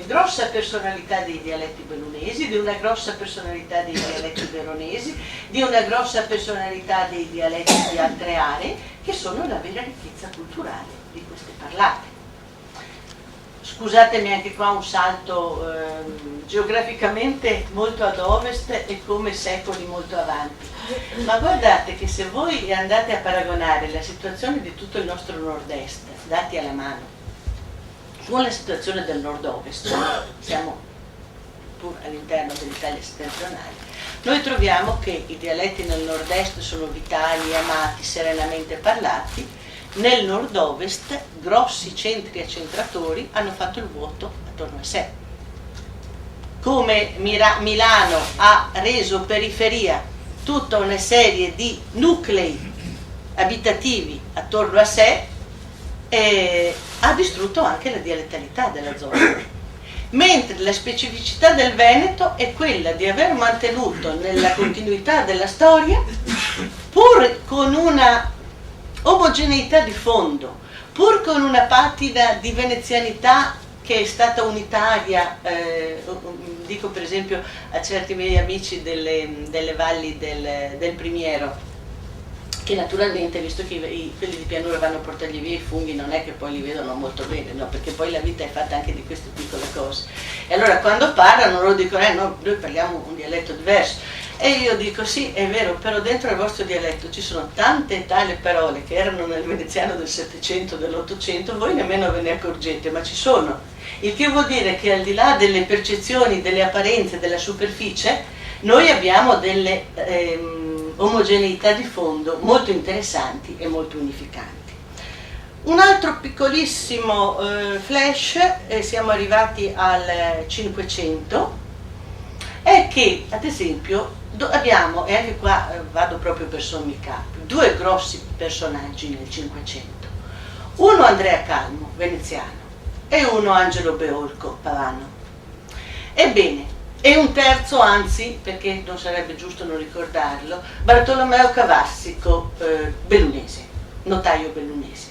grossa personalità dei dialetti bellunesi, di una grossa personalità dei dialetti veronesi, di una grossa personalità dei dialetti di altre aree, che sono la vera ricchezza culturale di queste parlate. Scusatemi anche qua un salto geograficamente molto ad ovest e come secoli molto avanti, ma guardate che se voi andate a paragonare la situazione di tutto il nostro nord-est, dati alla mano, con la situazione del nord-ovest, siamo pur all'interno dell'Italia settentrionale, noi troviamo che i dialetti nel nord-est sono vitali, amati, serenamente parlati. Nel nord-ovest grossi centri accentratori hanno fatto il vuoto attorno a sé. Come Milano ha reso periferia tutta una serie di nuclei abitativi attorno a sé, ha distrutto anche la dialettalità della zona. Mentre la specificità del Veneto è quella di aver mantenuto nella continuità della storia, pur con una omogeneità di fondo, pur con una patina di venezianità che è stata unitaria, dico per esempio a certi miei amici delle valli del Primiero, che naturalmente, visto che quelli di pianura vanno a portargli via i funghi, non è che poi li vedono molto bene, no? Perché poi la vita è fatta anche di queste piccole cose. E allora quando parlano loro dicono, no, noi parliamo un dialetto diverso. E io dico, sì, è vero, però dentro il vostro dialetto ci sono tante e tali parole che erano nel veneziano del Settecento, dell'Ottocento, voi nemmeno ve ne accorgete, ma ci sono. Il che vuol dire che al di là delle percezioni, delle apparenze, della superficie, noi abbiamo delle omogeneità di fondo molto interessanti e molto unificanti. Un altro piccolissimo flash, siamo arrivati al 500, è che ad esempio abbiamo, e anche qua vado proprio per sommi capi, due grossi personaggi nel 500. Uno Andrea Calmo, veneziano, e uno Angelo Beolco, pavano. Ebbene, e un terzo, anzi, perché non sarebbe giusto non ricordarlo, Bartolomeo Cavassico, bellunese, notaio bellunese.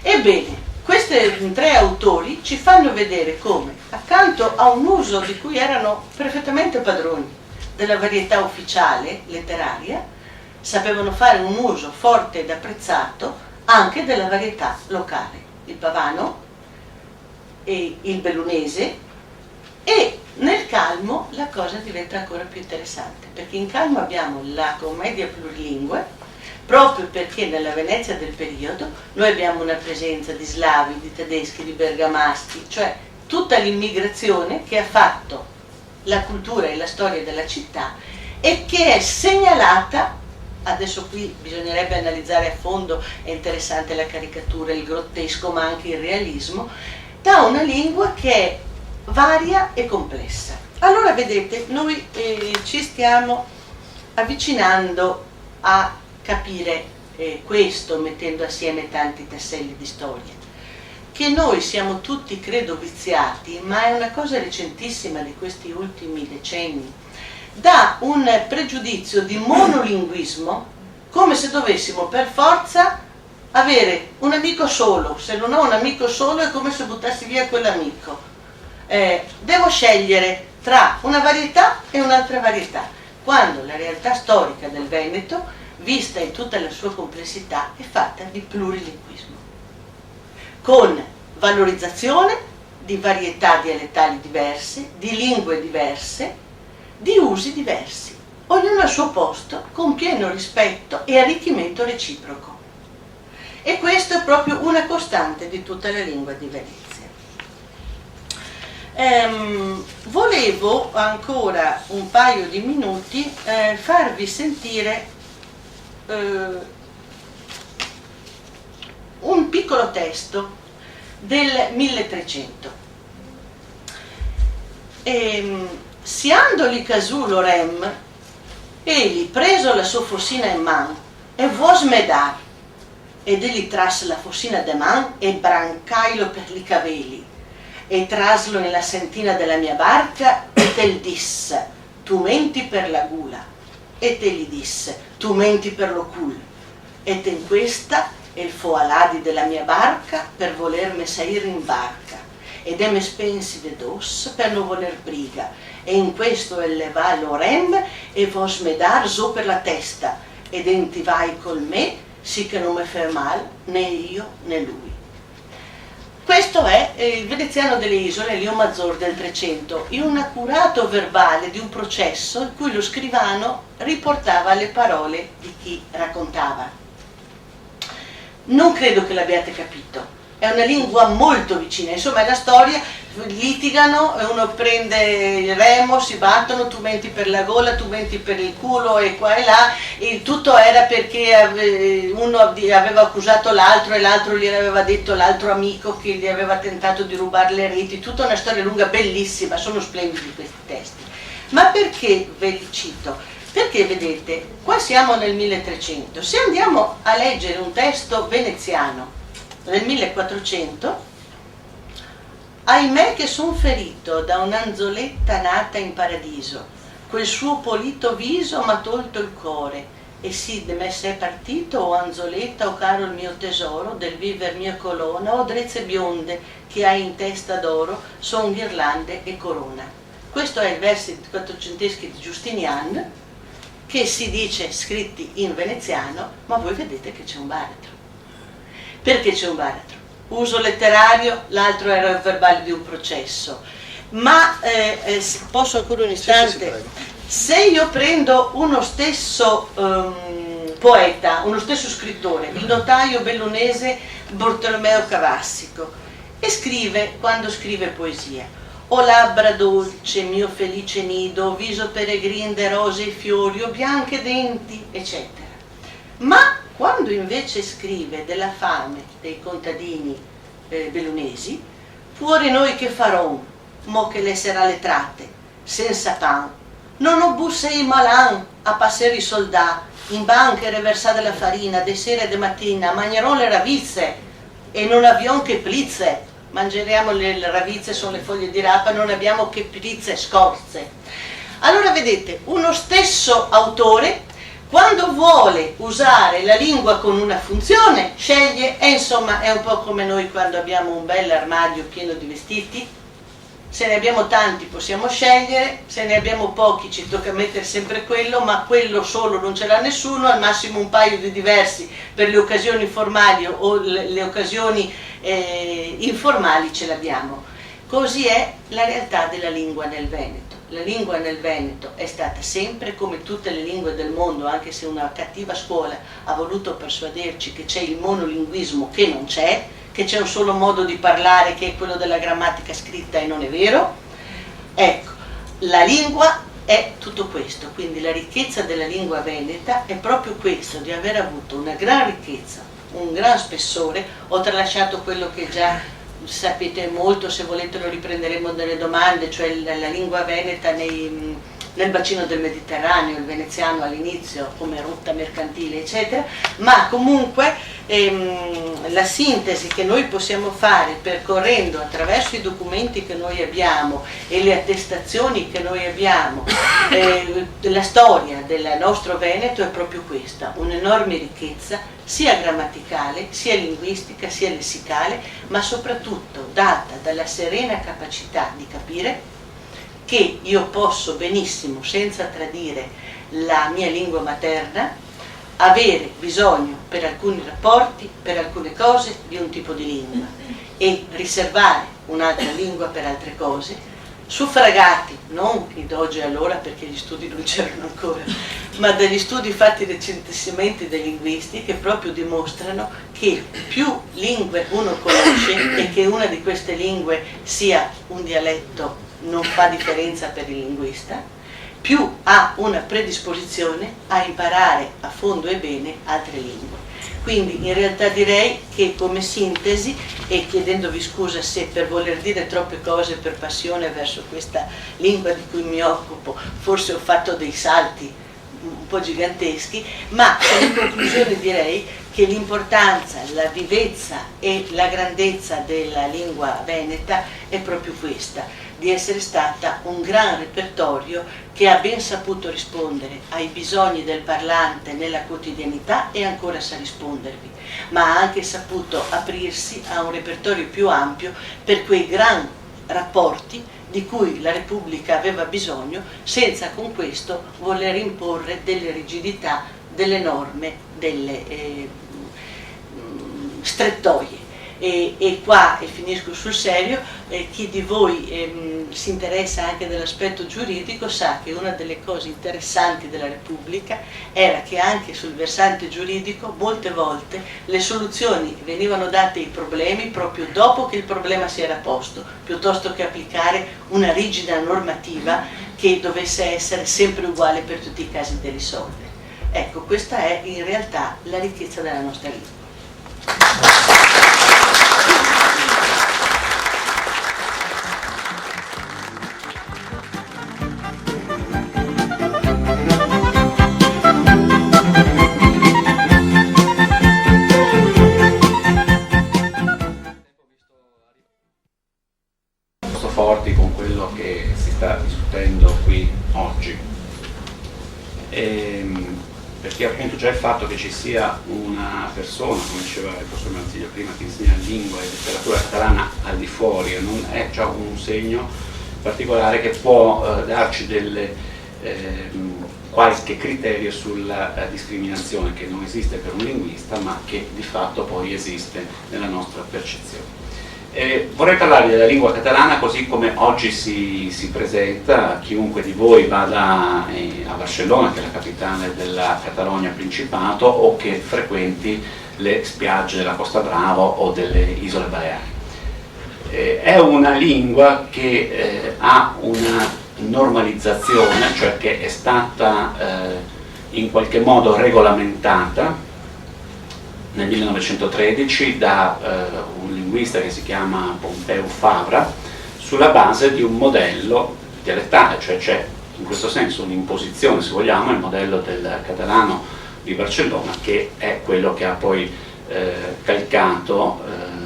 Ebbene, questi tre autori ci fanno vedere come, accanto a un uso di cui erano perfettamente padroni della varietà ufficiale letteraria, sapevano fare un uso forte ed apprezzato anche della varietà locale, il pavano e il bellunese. E nel Calmo la cosa diventa ancora più interessante, perché in Calmo abbiamo la commedia plurilingue, proprio perché nella Venezia del periodo noi abbiamo una presenza di slavi, di tedeschi, di bergamaschi, cioè tutta l'immigrazione che ha fatto la cultura e la storia della città e che è segnalata, adesso qui bisognerebbe analizzare a fondo, è interessante la caricatura, il grottesco ma anche il realismo, da una lingua che è varia e complessa. Allora vedete, noi ci stiamo avvicinando a capire questo, mettendo assieme tanti tasselli di storia, che noi siamo tutti credo viziati, ma è una cosa recentissima di questi ultimi decenni, da un pregiudizio di monolinguismo, come se dovessimo per forza avere un amico solo. Se non ho un amico solo è come se buttassi via quell'amico. Devo scegliere tra una varietà e un'altra varietà, quando la realtà storica del Veneto, vista in tutta la sua complessità, è fatta di plurilinguismo, con valorizzazione di varietà dialettali diverse, di lingue diverse, di usi diversi, ognuno al suo posto, con pieno rispetto e arricchimento reciproco. E questo è proprio una costante di tutta la lingua di Venezia. Volevo ancora un paio di minuti farvi sentire un piccolo testo del 1300. Siandoli casulo rem, egli preso la sua fossina in man e vuos medar, ed egli tras la fossina de man e brancailo per li caveli, e traslo nella sentina della mia barca, e tel disse, tu menti per la gula, e te gli disse, tu menti per lo cul, e ten questa il foaladi della mia barca per volerme sair in barca, ed me spensi de dos per non voler briga, e in questo eleva l'orem e vos me dar zo per la testa, ed enti vai col me, sì che non me fa mal né io né lui. Questo è il veneziano delle isole, Lio Mazor del 300, in un accurato verbale di un processo in cui lo scrivano riportava le parole di chi raccontava. Non credo che l'abbiate capito, è una lingua molto vicina, insomma è la storia, litigano, uno prende il remo, si battono, tu menti per la gola, tu menti per il culo e qua e là, il tutto era perché uno aveva accusato l'altro e l'altro gli aveva detto l'altro amico che gli aveva tentato di rubare le reti, tutta una storia lunga, bellissima, sono splendidi questi testi. Ma perché ve li cito? Perché vedete, qua siamo nel 1300, se andiamo a leggere un testo veneziano nel 1400, ahimè che son ferito da un'anzoletta nata in paradiso, quel suo polito viso m'ha tolto il cuore, e sì de me s'è partito, o anzoletta, o caro il mio tesoro, del viver mia colonna, o drezze bionde che hai in testa d'oro, son ghirlande e corona. Questo è il versi quattrocenteschi di Justinian, che si dice scritti in veneziano, ma voi vedete che c'è un baratro. Perché c'è un baratro? Uso letterario, l'altro era il verbale di un processo. Ma posso ancora un istante? Se io prendo uno stesso poeta, uno stesso scrittore, il notaio bellunese Bartolomeo Cavassico, e scrive, quando scrive poesia: o labbra dolce, mio felice nido, viso peregrin de rose e fiori, o bianche denti, eccetera. Ma quando invece scrive della fame dei contadini bellunesi, fuori noi che farò, mo che le sarà le tratte, senza pan, non ho busse i malan a passare i soldà, in banche reversate la farina, de sera e de mattina, mangerò le ravizze, e non abbiamo che plizze, mangeremo le ravizze, sono le foglie di rapa, non abbiamo che plizze, scorze. Allora vedete, uno stesso autore, quando vuole usare la lingua con una funzione, sceglie, e insomma è un po' come noi quando abbiamo un bel armadio pieno di vestiti. Se ne abbiamo tanti possiamo scegliere, se ne abbiamo pochi ci tocca mettere sempre quello, ma quello solo non ce l'ha nessuno, al massimo un paio di diversi per le occasioni formali o le occasioni informali ce l'abbiamo. Così è la realtà della lingua nel Veneto. La lingua nel Veneto è stata sempre, come tutte le lingue del mondo, anche se una cattiva scuola ha voluto persuaderci che c'è il monolinguismo, che non c'è, che c'è un solo modo di parlare che è quello della grammatica scritta, e non è vero. Ecco, la lingua è tutto questo, quindi la ricchezza della lingua veneta è proprio questo, di aver avuto una gran ricchezza, un gran spessore. Ho tralasciato quello che già sapete molto, se volete lo riprenderemo nelle domande, cioè la lingua veneta nel bacino del Mediterraneo, il veneziano all'inizio come rotta mercantile eccetera, ma comunque la sintesi che noi possiamo fare percorrendo attraverso i documenti che noi abbiamo e le attestazioni che noi abbiamo la storia del nostro Veneto è proprio questa, un'enorme ricchezza sia grammaticale, sia linguistica, sia lessicale, ma soprattutto data dalla serena capacità di capire che io posso benissimo, senza tradire la mia lingua materna, avere bisogno per alcuni rapporti, per alcune cose, di un tipo di lingua e riservare un'altra lingua per altre cose, suffragati, non id oggi e allora perché gli studi non c'erano ancora, ma dagli studi fatti recentissimamente dai linguisti che proprio dimostrano che più lingue uno conosce e che una di queste lingue sia un dialetto non fa differenza per il linguista, più ha una predisposizione a imparare a fondo e bene altre lingue. Quindi in realtà direi che come sintesi, e chiedendovi scusa se per voler dire troppe cose per passione verso questa lingua di cui mi occupo, forse ho fatto dei salti un po' giganteschi, ma in conclusione direi che l'importanza, la vivezza e la grandezza della lingua veneta è proprio questa, di essere stata un gran repertorio che ha ben saputo rispondere ai bisogni del parlante nella quotidianità e ancora sa rispondervi, ma ha anche saputo aprirsi a un repertorio più ampio per quei gran rapporti di cui la Repubblica aveva bisogno, senza con questo voler imporre delle rigidità, delle norme, delle strettoie. E qua, e finisco sul serio, chi di voi si interessa anche dell'aspetto giuridico sa che una delle cose interessanti della Repubblica era che anche sul versante giuridico molte volte le soluzioni venivano date ai problemi proprio dopo che il problema si era posto, piuttosto che applicare una rigida normativa che dovesse essere sempre uguale per tutti i casi da risolvere. Ecco, questa è in realtà la ricchezza della nostra lingua. perché appunto già il fatto che ci sia una persona, come diceva il professor Marsiglio prima, che insegna lingua e letteratura catalana al di fuori, non è già un segno particolare che può darci qualche criterio sulla discriminazione che non esiste per un linguista, ma che di fatto poi esiste nella nostra percezione. Vorrei parlarvi della lingua catalana così come oggi si presenta. Chiunque di voi vada a Barcellona, che è la capitale della Catalogna Principato, o che frequenti le spiagge della Costa Brava o delle Isole Baleari. È una lingua che ha una normalizzazione, cioè che è stata in qualche modo regolamentata nel 1913 da un linguista che si chiama Pompeu Fabra, sulla base di un modello dialettale, cioè c'è in questo senso un'imposizione, se vogliamo, il modello del catalano di Barcellona, che è quello che ha poi calcato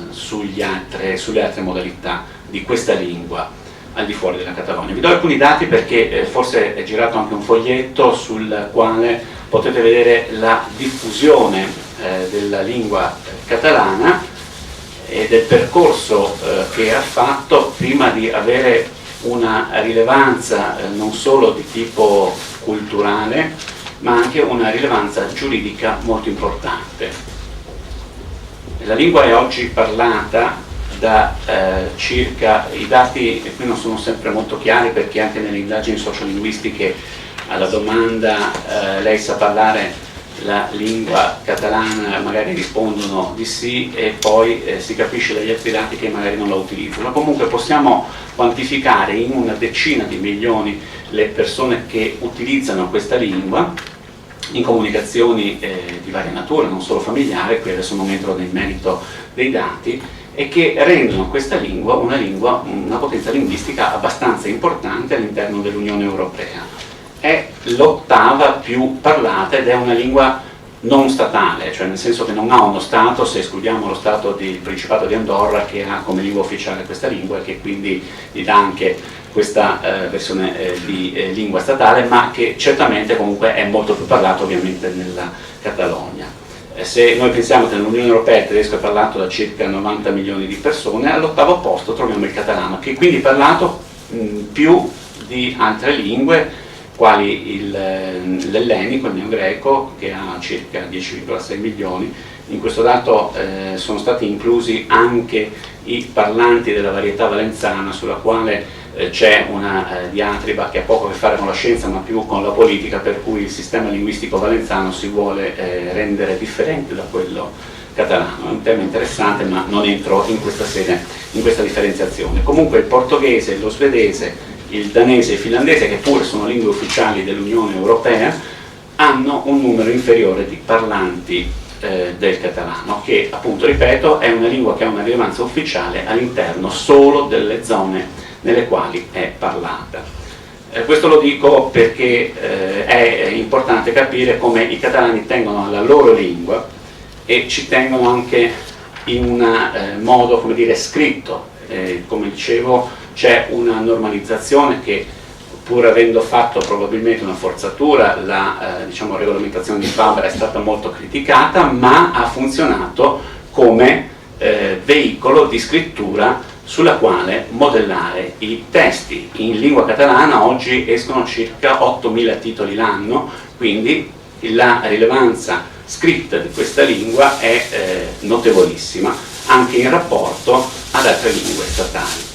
sulle altre modalità di questa lingua al di fuori della Catalogna. Vi do alcuni dati perché forse è girato anche un foglietto sul quale potete vedere la diffusione della lingua catalana e del percorso che ha fatto prima di avere una rilevanza non solo di tipo culturale, ma anche una rilevanza giuridica molto importante. La lingua è oggi parlata da circa, i dati qui non sono sempre molto chiari perché anche nelle indagini sociolinguistiche alla domanda lei sa parlare la lingua catalana, magari rispondono di sì e poi si capisce dagli altri dati che magari non la utilizzano. Ma comunque possiamo quantificare in una decina di milioni le persone che utilizzano questa lingua in comunicazioni di varia natura, non solo familiare, qui adesso non entro nel merito dei dati, e che rendono questa lingua una potenza linguistica abbastanza importante all'interno dell'Unione Europea. È l'ottava più parlata ed è una lingua non statale, cioè nel senso che non ha uno Stato, se escludiamo lo Stato del Principato di Andorra che ha come lingua ufficiale questa lingua e che quindi gli dà anche questa versione di lingua statale, ma che certamente comunque è molto più parlato ovviamente nella Catalogna. Se noi pensiamo che nell'Unione Europea il tedesco è parlato da circa 90 milioni di persone, all'ottavo posto troviamo il catalano, che quindi è parlato più di altre lingue, quali l'ellenico, il neogreco, che ha circa 10,6 milioni. In questo dato sono stati inclusi anche i parlanti della varietà valenzana, sulla quale c'è una diatriba che ha poco a che fare con la scienza ma più con la politica, per cui il sistema linguistico valenzano si vuole rendere differente da quello catalano. È un tema interessante, ma non entro in questa sede in questa differenziazione. Comunque il portoghese, lo svedese, il danese e il finlandese, che pure sono lingue ufficiali dell'Unione Europea, hanno un numero inferiore di parlanti del catalano, che appunto, ripeto, è una lingua che ha una rilevanza ufficiale all'interno solo delle zone nelle quali è parlata. Questo lo dico perché è importante capire come i catalani tengono alla loro lingua e ci tengono anche in un modo, come dire, scritto. Come dicevo, c'è una normalizzazione che, pur avendo fatto probabilmente una forzatura, la diciamo, regolamentazione di Fabra è stata molto criticata, ma ha funzionato come veicolo di scrittura sulla quale modellare i testi. In lingua catalana oggi escono circa 8.000 titoli l'anno, quindi la rilevanza scritta di questa lingua è notevolissima, anche in rapporto ad altre lingue statali.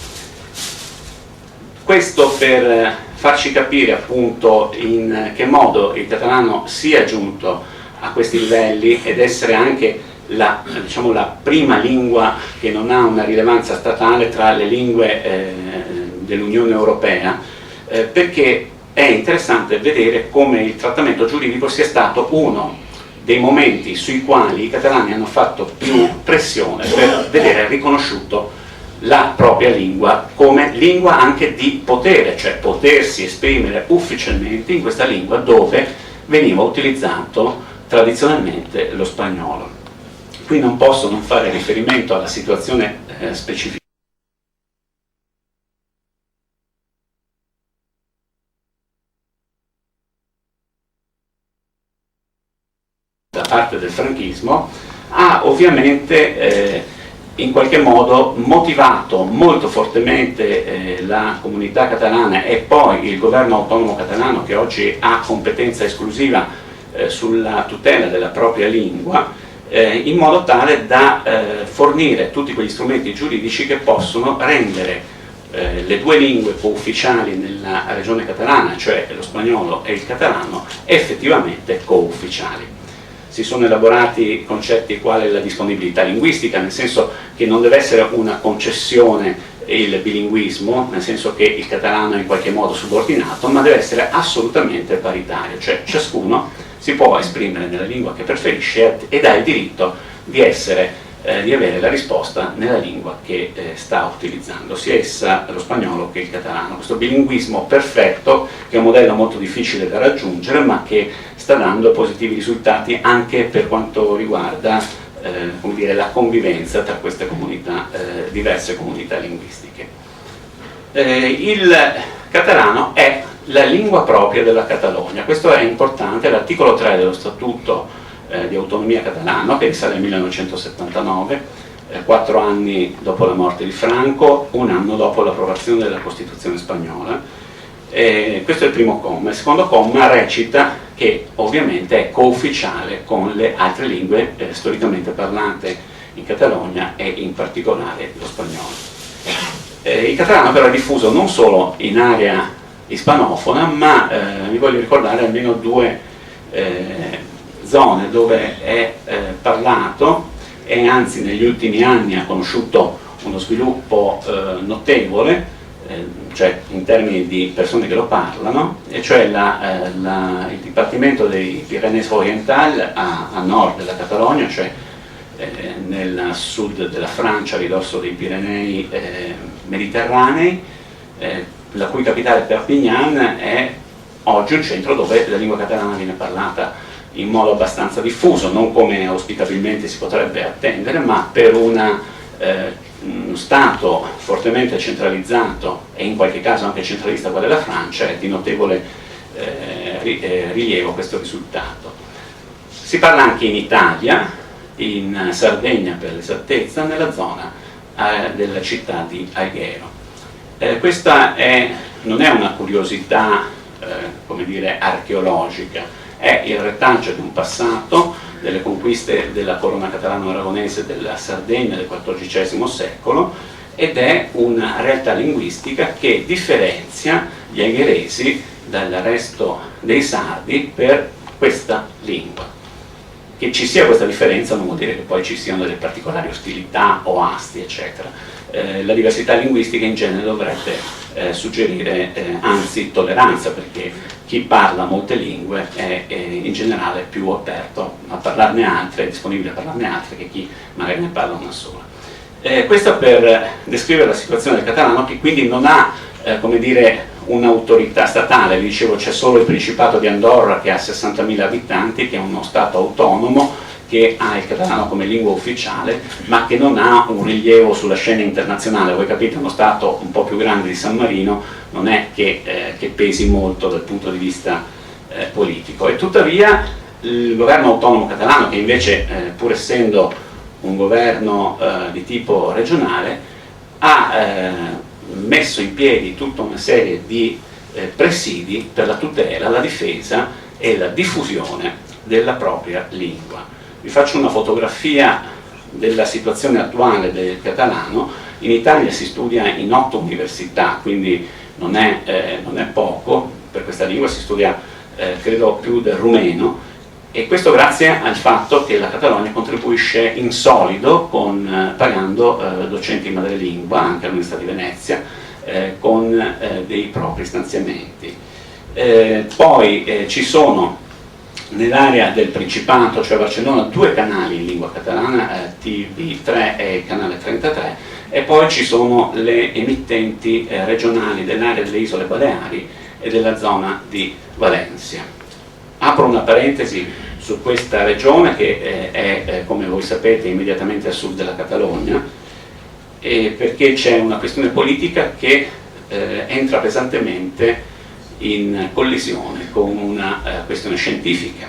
Questo per farci capire appunto in che modo il catalano sia giunto a questi livelli ed essere anche la prima lingua che non ha una rilevanza statale tra le lingue dell'Unione Europea, perché è interessante vedere come il trattamento giuridico sia stato uno dei momenti sui quali i catalani hanno fatto più pressione per vedere riconosciuto la propria lingua come lingua anche di potere, cioè potersi esprimere ufficialmente in questa lingua dove veniva utilizzato tradizionalmente lo spagnolo. Qui non posso non fare riferimento alla situazione specifica parte del franchismo, ha ovviamente in qualche modo motivato molto fortemente la comunità catalana e poi il governo autonomo catalano, che oggi ha competenza esclusiva sulla tutela della propria lingua, in modo tale da fornire tutti quegli strumenti giuridici che possono rendere le due lingue co-ufficiali nella regione catalana, cioè lo spagnolo e il catalano, effettivamente co-ufficiali. Si sono elaborati concetti quali la disponibilità linguistica, nel senso che non deve essere una concessione il bilinguismo, nel senso che il catalano è in qualche modo subordinato, ma deve essere assolutamente paritario, cioè ciascuno si può esprimere nella lingua che preferisce ed ha il diritto di avere la risposta nella lingua che sta utilizzando, sia essa lo spagnolo che il catalano. Questo bilinguismo perfetto, che è un modello molto difficile da raggiungere, ma che sta dando positivi risultati anche per quanto riguarda come dire, la convivenza tra queste comunità, diverse comunità linguistiche. Il catalano è la lingua propria della Catalogna. Questo è importante, l'articolo 3 dello Statuto di autonomia catalano, che risale al 1979, 4 anni dopo la morte di Franco, un anno dopo l'approvazione della Costituzione spagnola. Questo è il primo comma. Il secondo comma recita che ovviamente è co-ufficiale con le altre lingue storicamente parlate in Catalogna e in particolare lo spagnolo. Il catalano però è diffuso non solo in area ispanofona, ma vi voglio ricordare almeno due zone dove è parlato e anzi negli ultimi anni ha conosciuto uno sviluppo notevole, cioè in termini di persone che lo parlano, e cioè il dipartimento dei Pyrénées Oriental a nord della Catalogna, cioè nel sud della Francia, a ridosso dei Pirenei mediterranei, la cui capitale Perpignan è oggi un centro dove la lingua catalana viene parlata in modo abbastanza diffuso, non come auspicabilmente si potrebbe attendere, ma per uno Stato fortemente centralizzato e in qualche caso anche centralista quale la Francia, è di notevole rilievo questo risultato. Si parla anche in Italia, in Sardegna per l'esattezza, nella zona della città di Alghero. Questa non è una curiosità come dire, archeologica, è il retaggio di un passato, delle conquiste della corona catalano-aragonese della Sardegna del XIV secolo, ed è una realtà linguistica che differenzia gli algheresi dal resto dei sardi per questa lingua. Che ci sia questa differenza non vuol dire che poi ci siano delle particolari ostilità o asti, eccetera. La diversità linguistica in genere dovrebbe suggerire anzi tolleranza, perché chi parla molte lingue è in generale più aperto a parlarne altre, è disponibile a parlarne altre che chi magari ne parla una sola. Questo per descrivere la situazione del catalano, che quindi non ha come dire, un'autorità statale. Vi dicevo, c'è solo il Principato di Andorra che ha 60.000 abitanti, che è uno Stato autonomo, che ha il catalano come lingua ufficiale, ma che non ha un rilievo sulla scena internazionale. Voi capite, uno Stato un po' più grande di San Marino non è che pesi molto dal punto di vista politico. E tuttavia il governo autonomo catalano, che invece pur essendo un governo di tipo regionale, ha messo in piedi tutta una serie di presidi per la tutela, la difesa e la diffusione della propria lingua. Vi faccio una fotografia della situazione attuale del catalano. In Italia si studia in 8 università, quindi non è poco per questa lingua, si studia credo più del rumeno, e questo grazie al fatto che la Catalogna contribuisce in solido pagando docenti in madrelingua anche all'Università di Venezia con dei propri stanziamenti. Poi ci sono nell'area del Principato, cioè Barcellona, 2 canali in lingua catalana, TV3 e Canale 33, e poi ci sono le emittenti regionali dell'area delle Isole Baleari e della zona di Valencia. Apro una parentesi su questa regione che è, come voi sapete, immediatamente a sud della Catalogna, perché c'è una questione politica che entra pesantemente in collisione con una questione scientifica,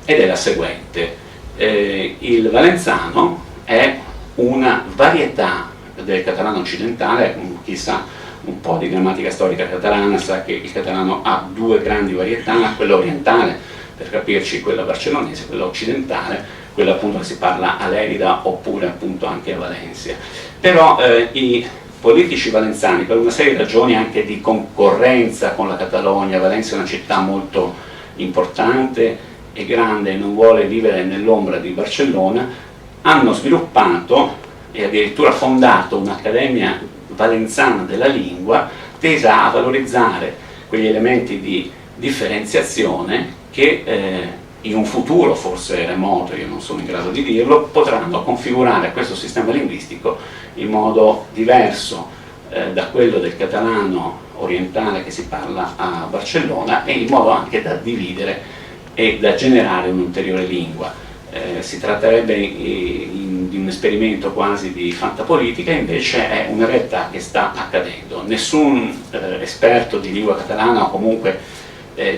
ed è la seguente. Il valenzano è una varietà del catalano occidentale. Chi sa un po' di grammatica storica catalana sa che il catalano ha due grandi varietà, quella orientale, per capirci quella barcellonese, quella occidentale, quella appunto che si parla a Lérida oppure appunto anche a Valencia. Però i politici valenzani, per una serie di ragioni anche di concorrenza con la Catalogna, Valencia è una città molto importante e grande e non vuole vivere nell'ombra di Barcellona, hanno sviluppato e addirittura fondato un'accademia valenzana della lingua tesa a valorizzare quegli elementi di differenziazione che in un futuro forse remoto, io non sono in grado di dirlo, potranno configurare questo sistema linguistico in modo diverso da quello del catalano orientale che si parla a Barcellona e in modo anche da dividere e da generare un'ulteriore lingua. Si tratterebbe di un esperimento quasi di fantapolitica, invece è una realtà che sta accadendo. Nessun esperto di lingua catalana o comunque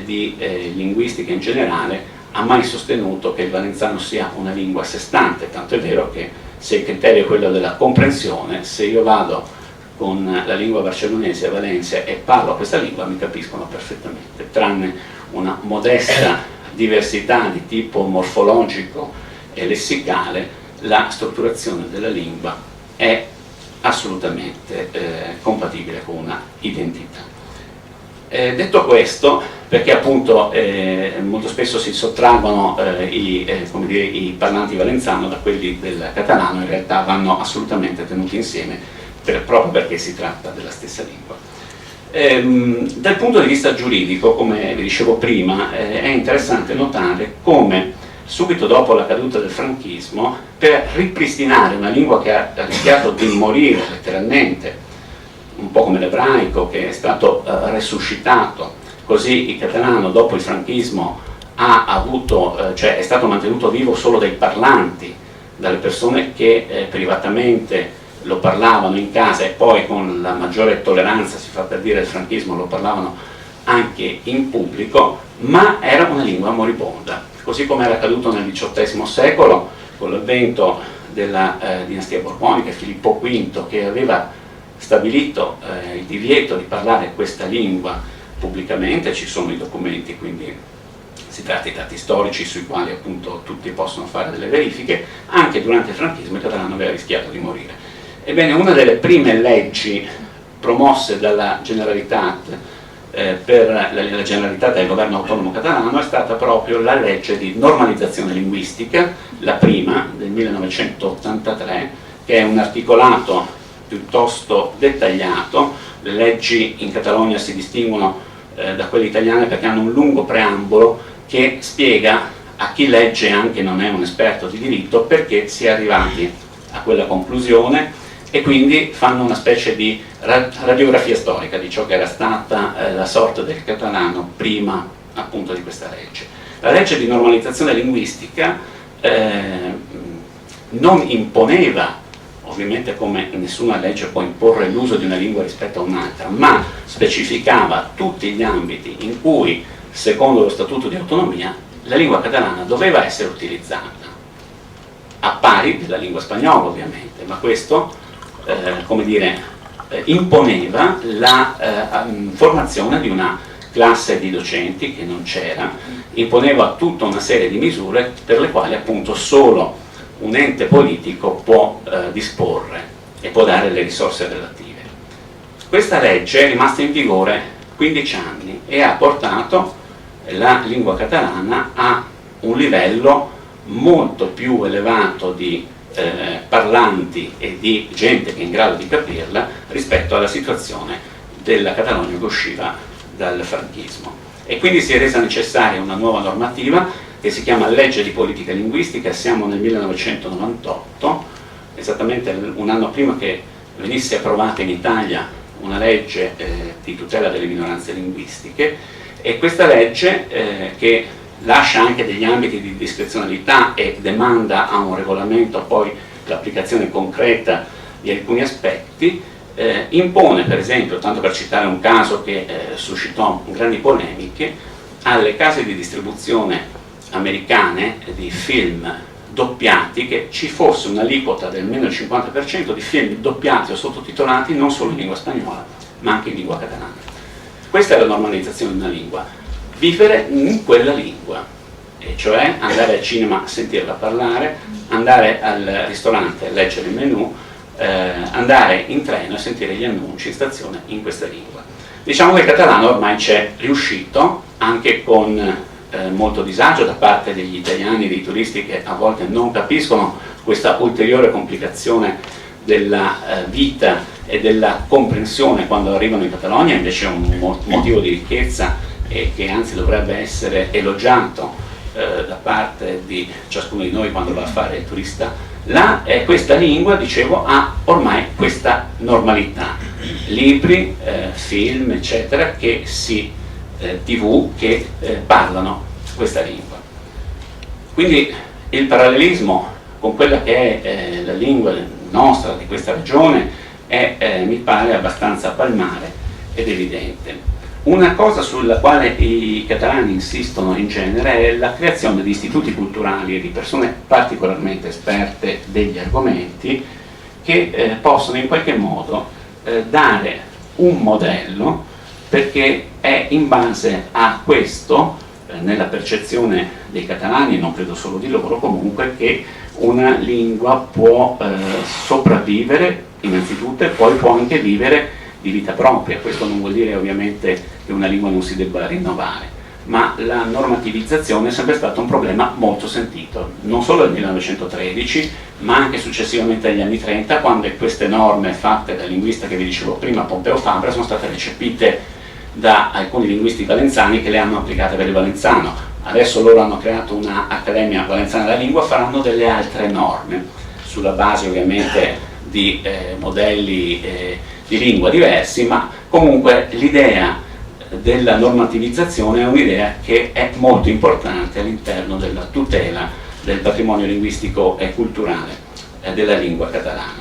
di linguistica in generale ha mai sostenuto che il valenzano sia una lingua a sé stante, tanto è vero che se il criterio è quello della comprensione, se io vado con la lingua barcellonese a Valencia e parlo questa lingua mi capiscono perfettamente, tranne una modesta diversità di tipo morfologico e lessicale, la strutturazione della lingua è assolutamente compatibile con una identità. Detto questo, perché appunto molto spesso si sottraggono i parlanti valenzano da quelli del catalano, in realtà vanno assolutamente tenuti insieme proprio perché si tratta della stessa lingua. Dal punto di vista giuridico, come vi dicevo prima, è interessante notare come subito dopo la caduta del franchismo, per ripristinare una lingua che ha rischiato di morire letteralmente, un po' come l'ebraico che è stato resuscitato, così il catalano dopo il franchismo è stato mantenuto vivo solo dai parlanti, dalle persone che privatamente lo parlavano in casa e poi con la maggiore tolleranza, si fa per dire, del franchismo lo parlavano anche in pubblico, ma era una lingua moribonda, così come era accaduto nel XVIII secolo con l'avvento della dinastia borbonica e Filippo V, che aveva stabilito il divieto di parlare questa lingua pubblicamente. Ci sono i documenti, quindi si tratta di dati storici sui quali appunto tutti possono fare delle verifiche. Anche durante il franchismo il catalano aveva rischiato di morire. Ebbene, una delle prime leggi promosse dalla Generalitat per la Generalitat del governo autonomo catalano è stata proprio la legge di normalizzazione linguistica, la prima del 1983, che è un articolato piuttosto dettagliato. Le leggi in Catalogna si distinguono da quelle italiane perché hanno un lungo preambolo che spiega a chi legge, anche non è un esperto di diritto, perché si è arrivati a quella conclusione, e quindi fanno una specie di radiografia storica di ciò che era stata la sorte del catalano prima appunto di questa legge. La legge di normalizzazione linguistica non imponeva, ovviamente come nessuna legge può imporre l'uso di una lingua rispetto a un'altra, ma specificava tutti gli ambiti in cui, secondo lo Statuto di autonomia, la lingua catalana doveva essere utilizzata, a pari della lingua spagnola ovviamente, ma questo imponeva la formazione di una classe di docenti che non c'era, imponeva tutta una serie di misure per le quali appunto solo un ente politico può disporre e può dare le risorse relative. Questa legge è rimasta in vigore 15 anni e ha portato la lingua catalana a un livello molto più elevato di parlanti e di gente che è in grado di capirla rispetto alla situazione della Catalogna che usciva dal franchismo. E quindi si è resa necessaria una nuova normativa che si chiama Legge di Politica Linguistica. Siamo nel 1998, esattamente un anno prima che venisse approvata in Italia una legge di tutela delle minoranze linguistiche, e questa legge che lascia anche degli ambiti di discrezionalità e demanda a un regolamento poi l'applicazione concreta di alcuni aspetti, impone per esempio, tanto per citare un caso che suscitò grandi polemiche, alle case di distribuzione americane di film doppiati, che ci fosse un'aliquota del meno del 50% di film doppiati o sottotitolati non solo in lingua spagnola ma anche in lingua catalana. Questa è la normalizzazione di una lingua, vivere in quella lingua, e cioè andare al cinema a sentirla parlare, andare al ristorante a leggere il menù, andare in treno a sentire gli annunci in stazione in questa lingua. Diciamo che il catalano ormai c'è riuscito, anche con molto disagio da parte degli italiani, dei turisti che a volte non capiscono questa ulteriore complicazione della vita e della comprensione quando arrivano in Catalogna, invece è un motivo di ricchezza e che anzi dovrebbe essere elogiato da parte di ciascuno di noi quando va a fare il turista. Questa lingua, dicevo, ha ormai questa normalità, libri, film, eccetera, TV che parlano questa lingua. Quindi il parallelismo con quella che è la lingua nostra di questa regione mi pare abbastanza palmare ed evidente. Una cosa sulla quale i catalani insistono in genere è la creazione di istituti culturali e di persone particolarmente esperte degli argomenti che possono in qualche modo dare un modello, perché è in base a questo, nella percezione dei catalani, non credo solo di loro, comunque, che una lingua può sopravvivere innanzitutto e poi può anche vivere di vita propria. Questo non vuol dire ovviamente che una lingua non si debba rinnovare, ma la normativizzazione è sempre stato un problema molto sentito, non solo nel 1913, ma anche successivamente agli anni 30, quando queste norme fatte dal linguista che vi dicevo prima, Pompeo Fabra, sono state recepite da alcuni linguisti valenzani che le hanno applicate per il valenzano. Adesso loro hanno creato una Accademia Valenzana della Lingua, faranno delle altre norme, sulla base ovviamente di modelli di lingua diversi, ma comunque l'idea della normativizzazione è un'idea che è molto importante all'interno della tutela del patrimonio linguistico e culturale della lingua catalana.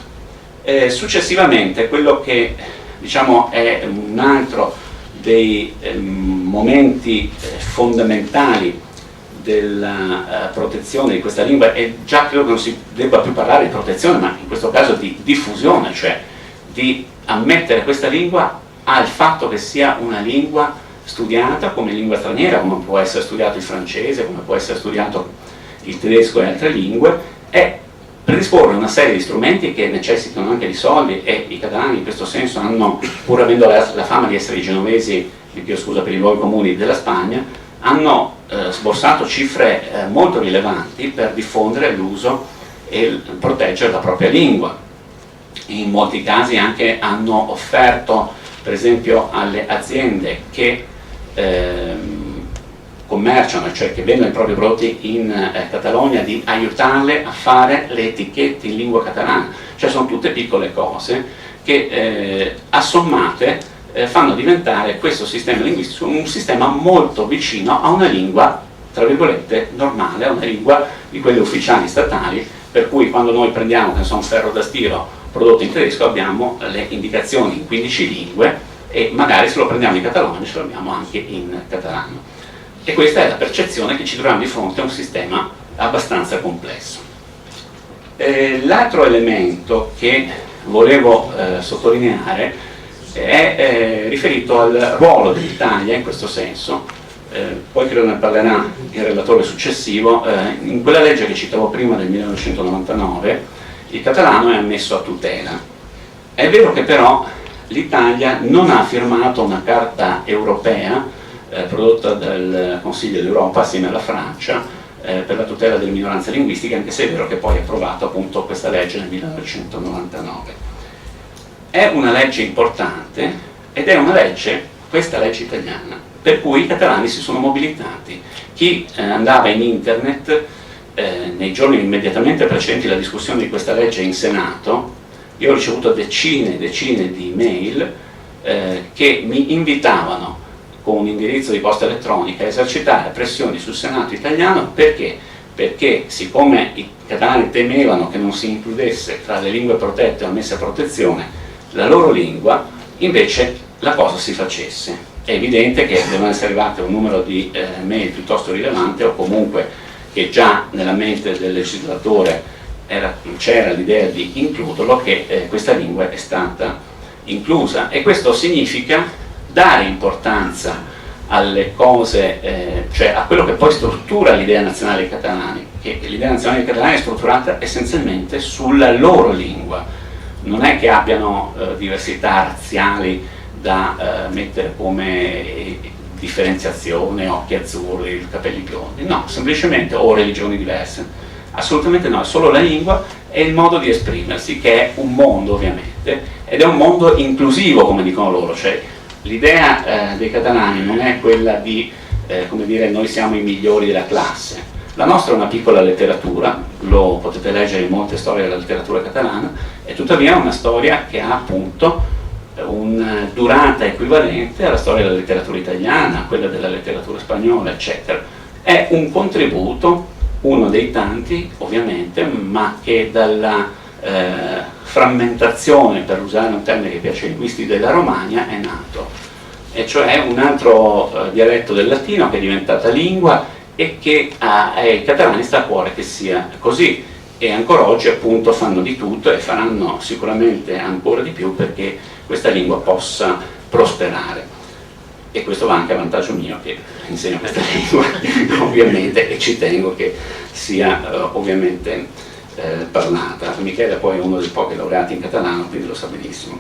Successivamente, quello che diciamo è un altro dei momenti fondamentali della protezione di questa lingua, e già credo che non si debba più parlare di protezione, ma in questo caso di diffusione, cioè di ammettere questa lingua al fatto che sia una lingua studiata come lingua straniera, come può essere studiato il francese, come può essere studiato il tedesco e altre lingue, e predisporre una serie di strumenti che necessitano anche di soldi, e i catalani in questo senso hanno, pur avendo la fama di essere i genovesi, mi chiedo scusa per i luoghi comuni della Spagna, hanno sborsato cifre molto rilevanti per diffondere l'uso e proteggere la propria lingua. In molti casi anche hanno offerto, per esempio, alle aziende che commerciano, cioè che vendono i propri prodotti in Catalogna, di aiutarle a fare le etichette in lingua catalana. Cioè sono tutte piccole cose che assommate fanno diventare questo sistema linguistico un sistema molto vicino a una lingua, tra virgolette, normale, a una lingua di quelle ufficiali statali, per cui quando noi prendiamo, che ne so, un ferro da stiro prodotto in tedesco, abbiamo le indicazioni in 15 lingue, e magari se lo prendiamo in catalano ce lo abbiamo anche in catalano. E questa è la percezione che ci troviamo di fronte a un sistema abbastanza complesso. L'altro elemento che volevo sottolineare è riferito al ruolo dell'Italia in questo senso, poi credo ne parlerà il relatore successivo. In quella legge che citavo prima del 1999 il catalano è ammesso a tutela. È vero che però l'Italia non ha firmato una carta europea prodotta dal Consiglio d'Europa assieme alla Francia per la tutela delle minoranze linguistiche, anche se è vero che poi ha approvato appunto questa legge nel 1999. È una legge importante ed è una legge, questa legge italiana, per cui i catalani si sono mobilitati. Chi andava in internet nei giorni immediatamente precedenti la discussione di questa legge in Senato, io ho ricevuto decine e decine di mail che mi invitavano con un indirizzo di posta elettronica a esercitare pressioni sul Senato italiano. Perché? Perché siccome i catalani temevano che non si includesse tra le lingue protette o ammesse a protezione la loro lingua, invece la cosa si facesse. È evidente che devono essere arrivate un numero di mail piuttosto rilevante, o comunque che già nella mente del legislatore c'era l'idea di includerlo, che questa lingua è stata inclusa. E questo significa dare importanza alle cose, cioè a quello che poi struttura l'idea nazionale dei catalani, che l'idea nazionale dei catalani è strutturata essenzialmente sulla loro lingua. Non è che abbiano diversità razziali da mettere come differenziazione, occhi azzurri, capelli biondi, no, semplicemente, o religioni diverse, assolutamente no, è solo la lingua e il modo di esprimersi, che è un mondo ovviamente, ed è un mondo inclusivo, come dicono loro, cioè l'idea dei catalani non è quella di, come dire, noi siamo i migliori della classe. La nostra è una piccola letteratura, lo potete leggere in molte storie della letteratura catalana, e tuttavia è una storia che ha appunto una durata equivalente alla storia della letteratura italiana, a quella della letteratura spagnola, eccetera. È un contributo, uno dei tanti ovviamente, ma che dalla frammentazione, per usare un termine che piace ai linguisti, della Romagna è nato, e cioè un altro dialetto del latino che è diventata lingua e che ai catalani sta a cuore che sia così, e ancora oggi appunto fanno di tutto e faranno sicuramente ancora di più perché questa lingua possa prosperare. E questo va anche a vantaggio mio, che insegno questa lingua ovviamente, e ci tengo che sia ovviamente parlata. Michele poi è uno dei pochi laureati in catalano, quindi lo sa benissimo.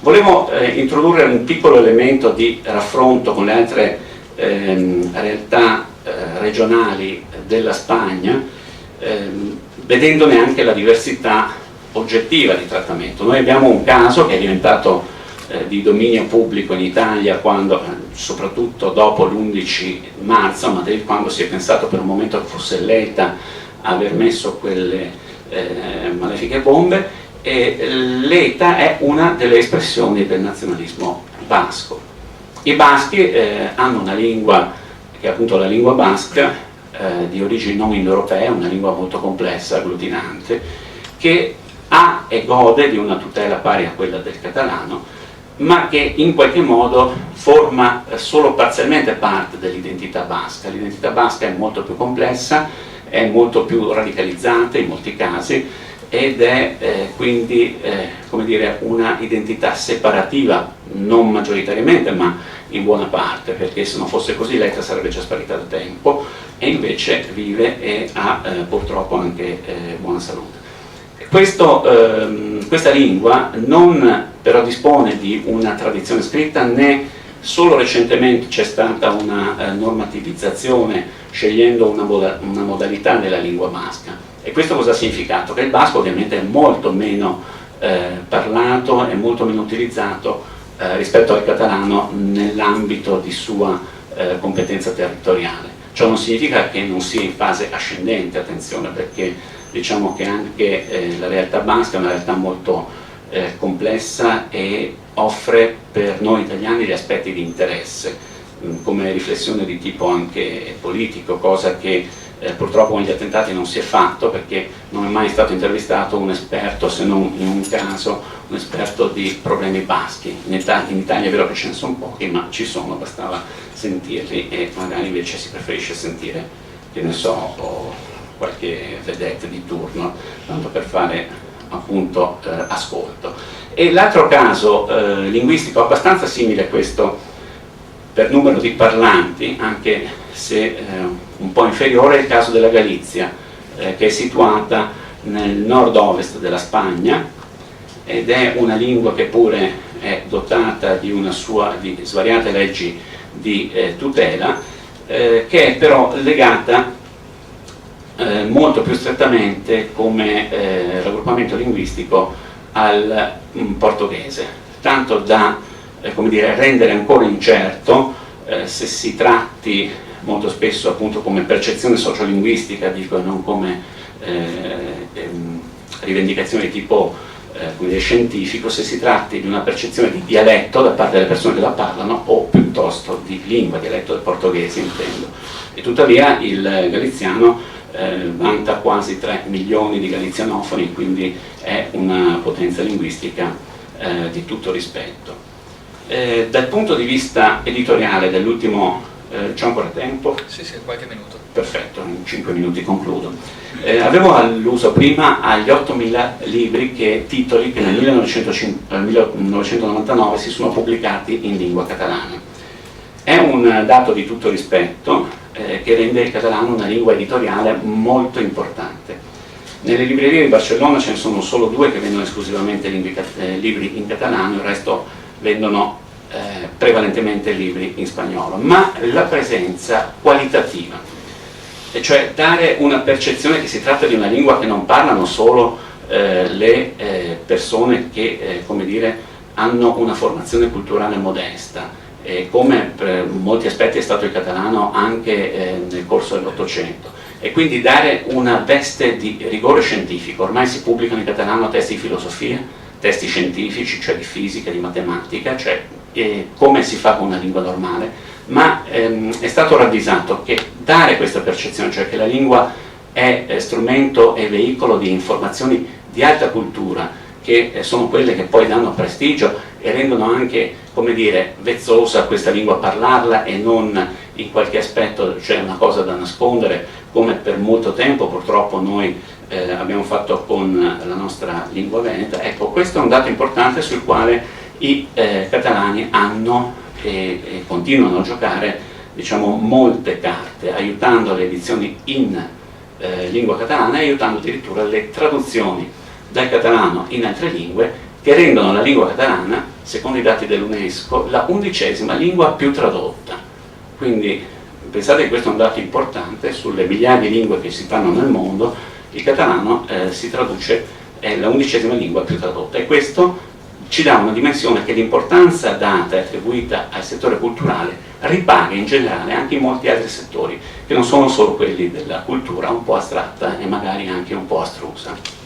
Volevo introdurre un piccolo elemento di raffronto con le altre realtà regionali della Spagna, vedendone anche la diversità oggettiva di trattamento. Noi abbiamo un caso che è diventato di dominio pubblico in Italia, quando, soprattutto dopo l'11 marzo a Madrid, quando si è pensato per un momento che fosse l'ETA a aver messo quelle malefiche bombe, e l'ETA è una delle espressioni del nazionalismo basco. I baschi hanno una lingua che è appunto la lingua basca, di origine non indoeuropea, una lingua molto complessa, agglutinante, che ha e gode di una tutela pari a quella del catalano, ma che in qualche modo forma solo parzialmente parte dell'identità basca. L'identità basca è molto più complessa, è molto più radicalizzata in molti casi, ed è quindi come dire, una identità separativa, non maggioritariamente ma in buona parte, perché se non fosse così l'ETA sarebbe già sparita da tempo, e invece vive e ha purtroppo anche buona salute. Questa lingua non però dispone di una tradizione scritta, né solo recentemente c'è stata una normativizzazione scegliendo una modalità della lingua basca. E questo cosa ha significato? Che il basco ovviamente è molto meno parlato e molto meno utilizzato rispetto al catalano nell'ambito di sua competenza territoriale. Ciò non significa che non sia in fase ascendente, attenzione, perché diciamo che anche la realtà basca è una realtà molto complessa e offre per noi italiani gli aspetti di interesse, come riflessione di tipo anche politico, cosa che purtroppo con gli attentati non si è fatto, perché non è mai stato intervistato un esperto, se non in un caso un esperto di problemi baschi. In Italia è vero che ce ne sono pochi, ma ci sono, bastava sentirli, e magari invece si preferisce sentire, che ne so, qualche vedette di turno, tanto per fare appunto ascolto. E l'altro caso linguistico abbastanza simile a questo per numero di parlanti, anche se un po' inferiore, è il caso della Galizia, che è situata nel nord-ovest della Spagna, ed è una lingua che pure è dotata di di svariate leggi di tutela, che è però legata molto più strettamente come raggruppamento linguistico al portoghese, tanto da come dire, rendere ancora incerto se si tratti molto spesso appunto come percezione sociolinguistica, dico, e non come rivendicazione di tipo come dire, scientifico, se si tratti di una percezione di dialetto da parte delle persone che la parlano, o piuttosto di lingua, dialetto del portoghese intendo. E tuttavia il galiziano vanta quasi 3 milioni di galizianofoni, quindi è una potenza linguistica di tutto rispetto. Dal punto di vista editoriale dell'ultimo, c'è ancora tempo? Sì, qualche minuto. Perfetto, in 5 minuti concludo. Avevo alluso prima agli 8.000 titoli che nel 1999 si sono pubblicati in lingua catalana. È un dato di tutto rispetto che rende il catalano una lingua editoriale molto importante. Nelle librerie di Barcellona ce ne sono solo 2 che vendono esclusivamente libri in catalano, il resto vendono prevalentemente libri in spagnolo, ma la presenza qualitativa, e cioè dare una percezione che si tratta di una lingua che non parlano solo le persone che come dire, hanno una formazione culturale modesta, come per molti aspetti è stato il catalano anche nel corso dell'Ottocento, e quindi dare una veste di rigore scientifico. Ormai si pubblicano in catalano testi di filosofia, testi scientifici, cioè di fisica, di matematica, cioè come si fa con una lingua normale, ma è stato ravvisato che dare questa percezione, cioè che la lingua è strumento e veicolo di informazioni di alta cultura, che sono quelle che poi danno prestigio e rendono anche, come dire, vezzosa questa lingua parlarla e non in qualche aspetto c'è una cosa da nascondere, come per molto tempo purtroppo noi abbiamo fatto con la nostra lingua veneta. Ecco, questo è un dato importante sul quale i catalani hanno e continuano a giocare, diciamo, molte carte, aiutando le edizioni in lingua catalana e aiutando addirittura le traduzioni dal catalano in altre lingue, che rendono la lingua catalana, secondo i dati dell'UNESCO, la 11ª lingua più tradotta. Quindi pensate che questo è un dato importante: sulle migliaia di lingue che si parlano nel mondo, il catalano si traduce, è la 11ª lingua più tradotta, e questo ci dà una dimensione che l'importanza data e attribuita al settore culturale ripaga in generale anche in molti altri settori, che non sono solo quelli della cultura un po' astratta e magari anche un po' astrusa.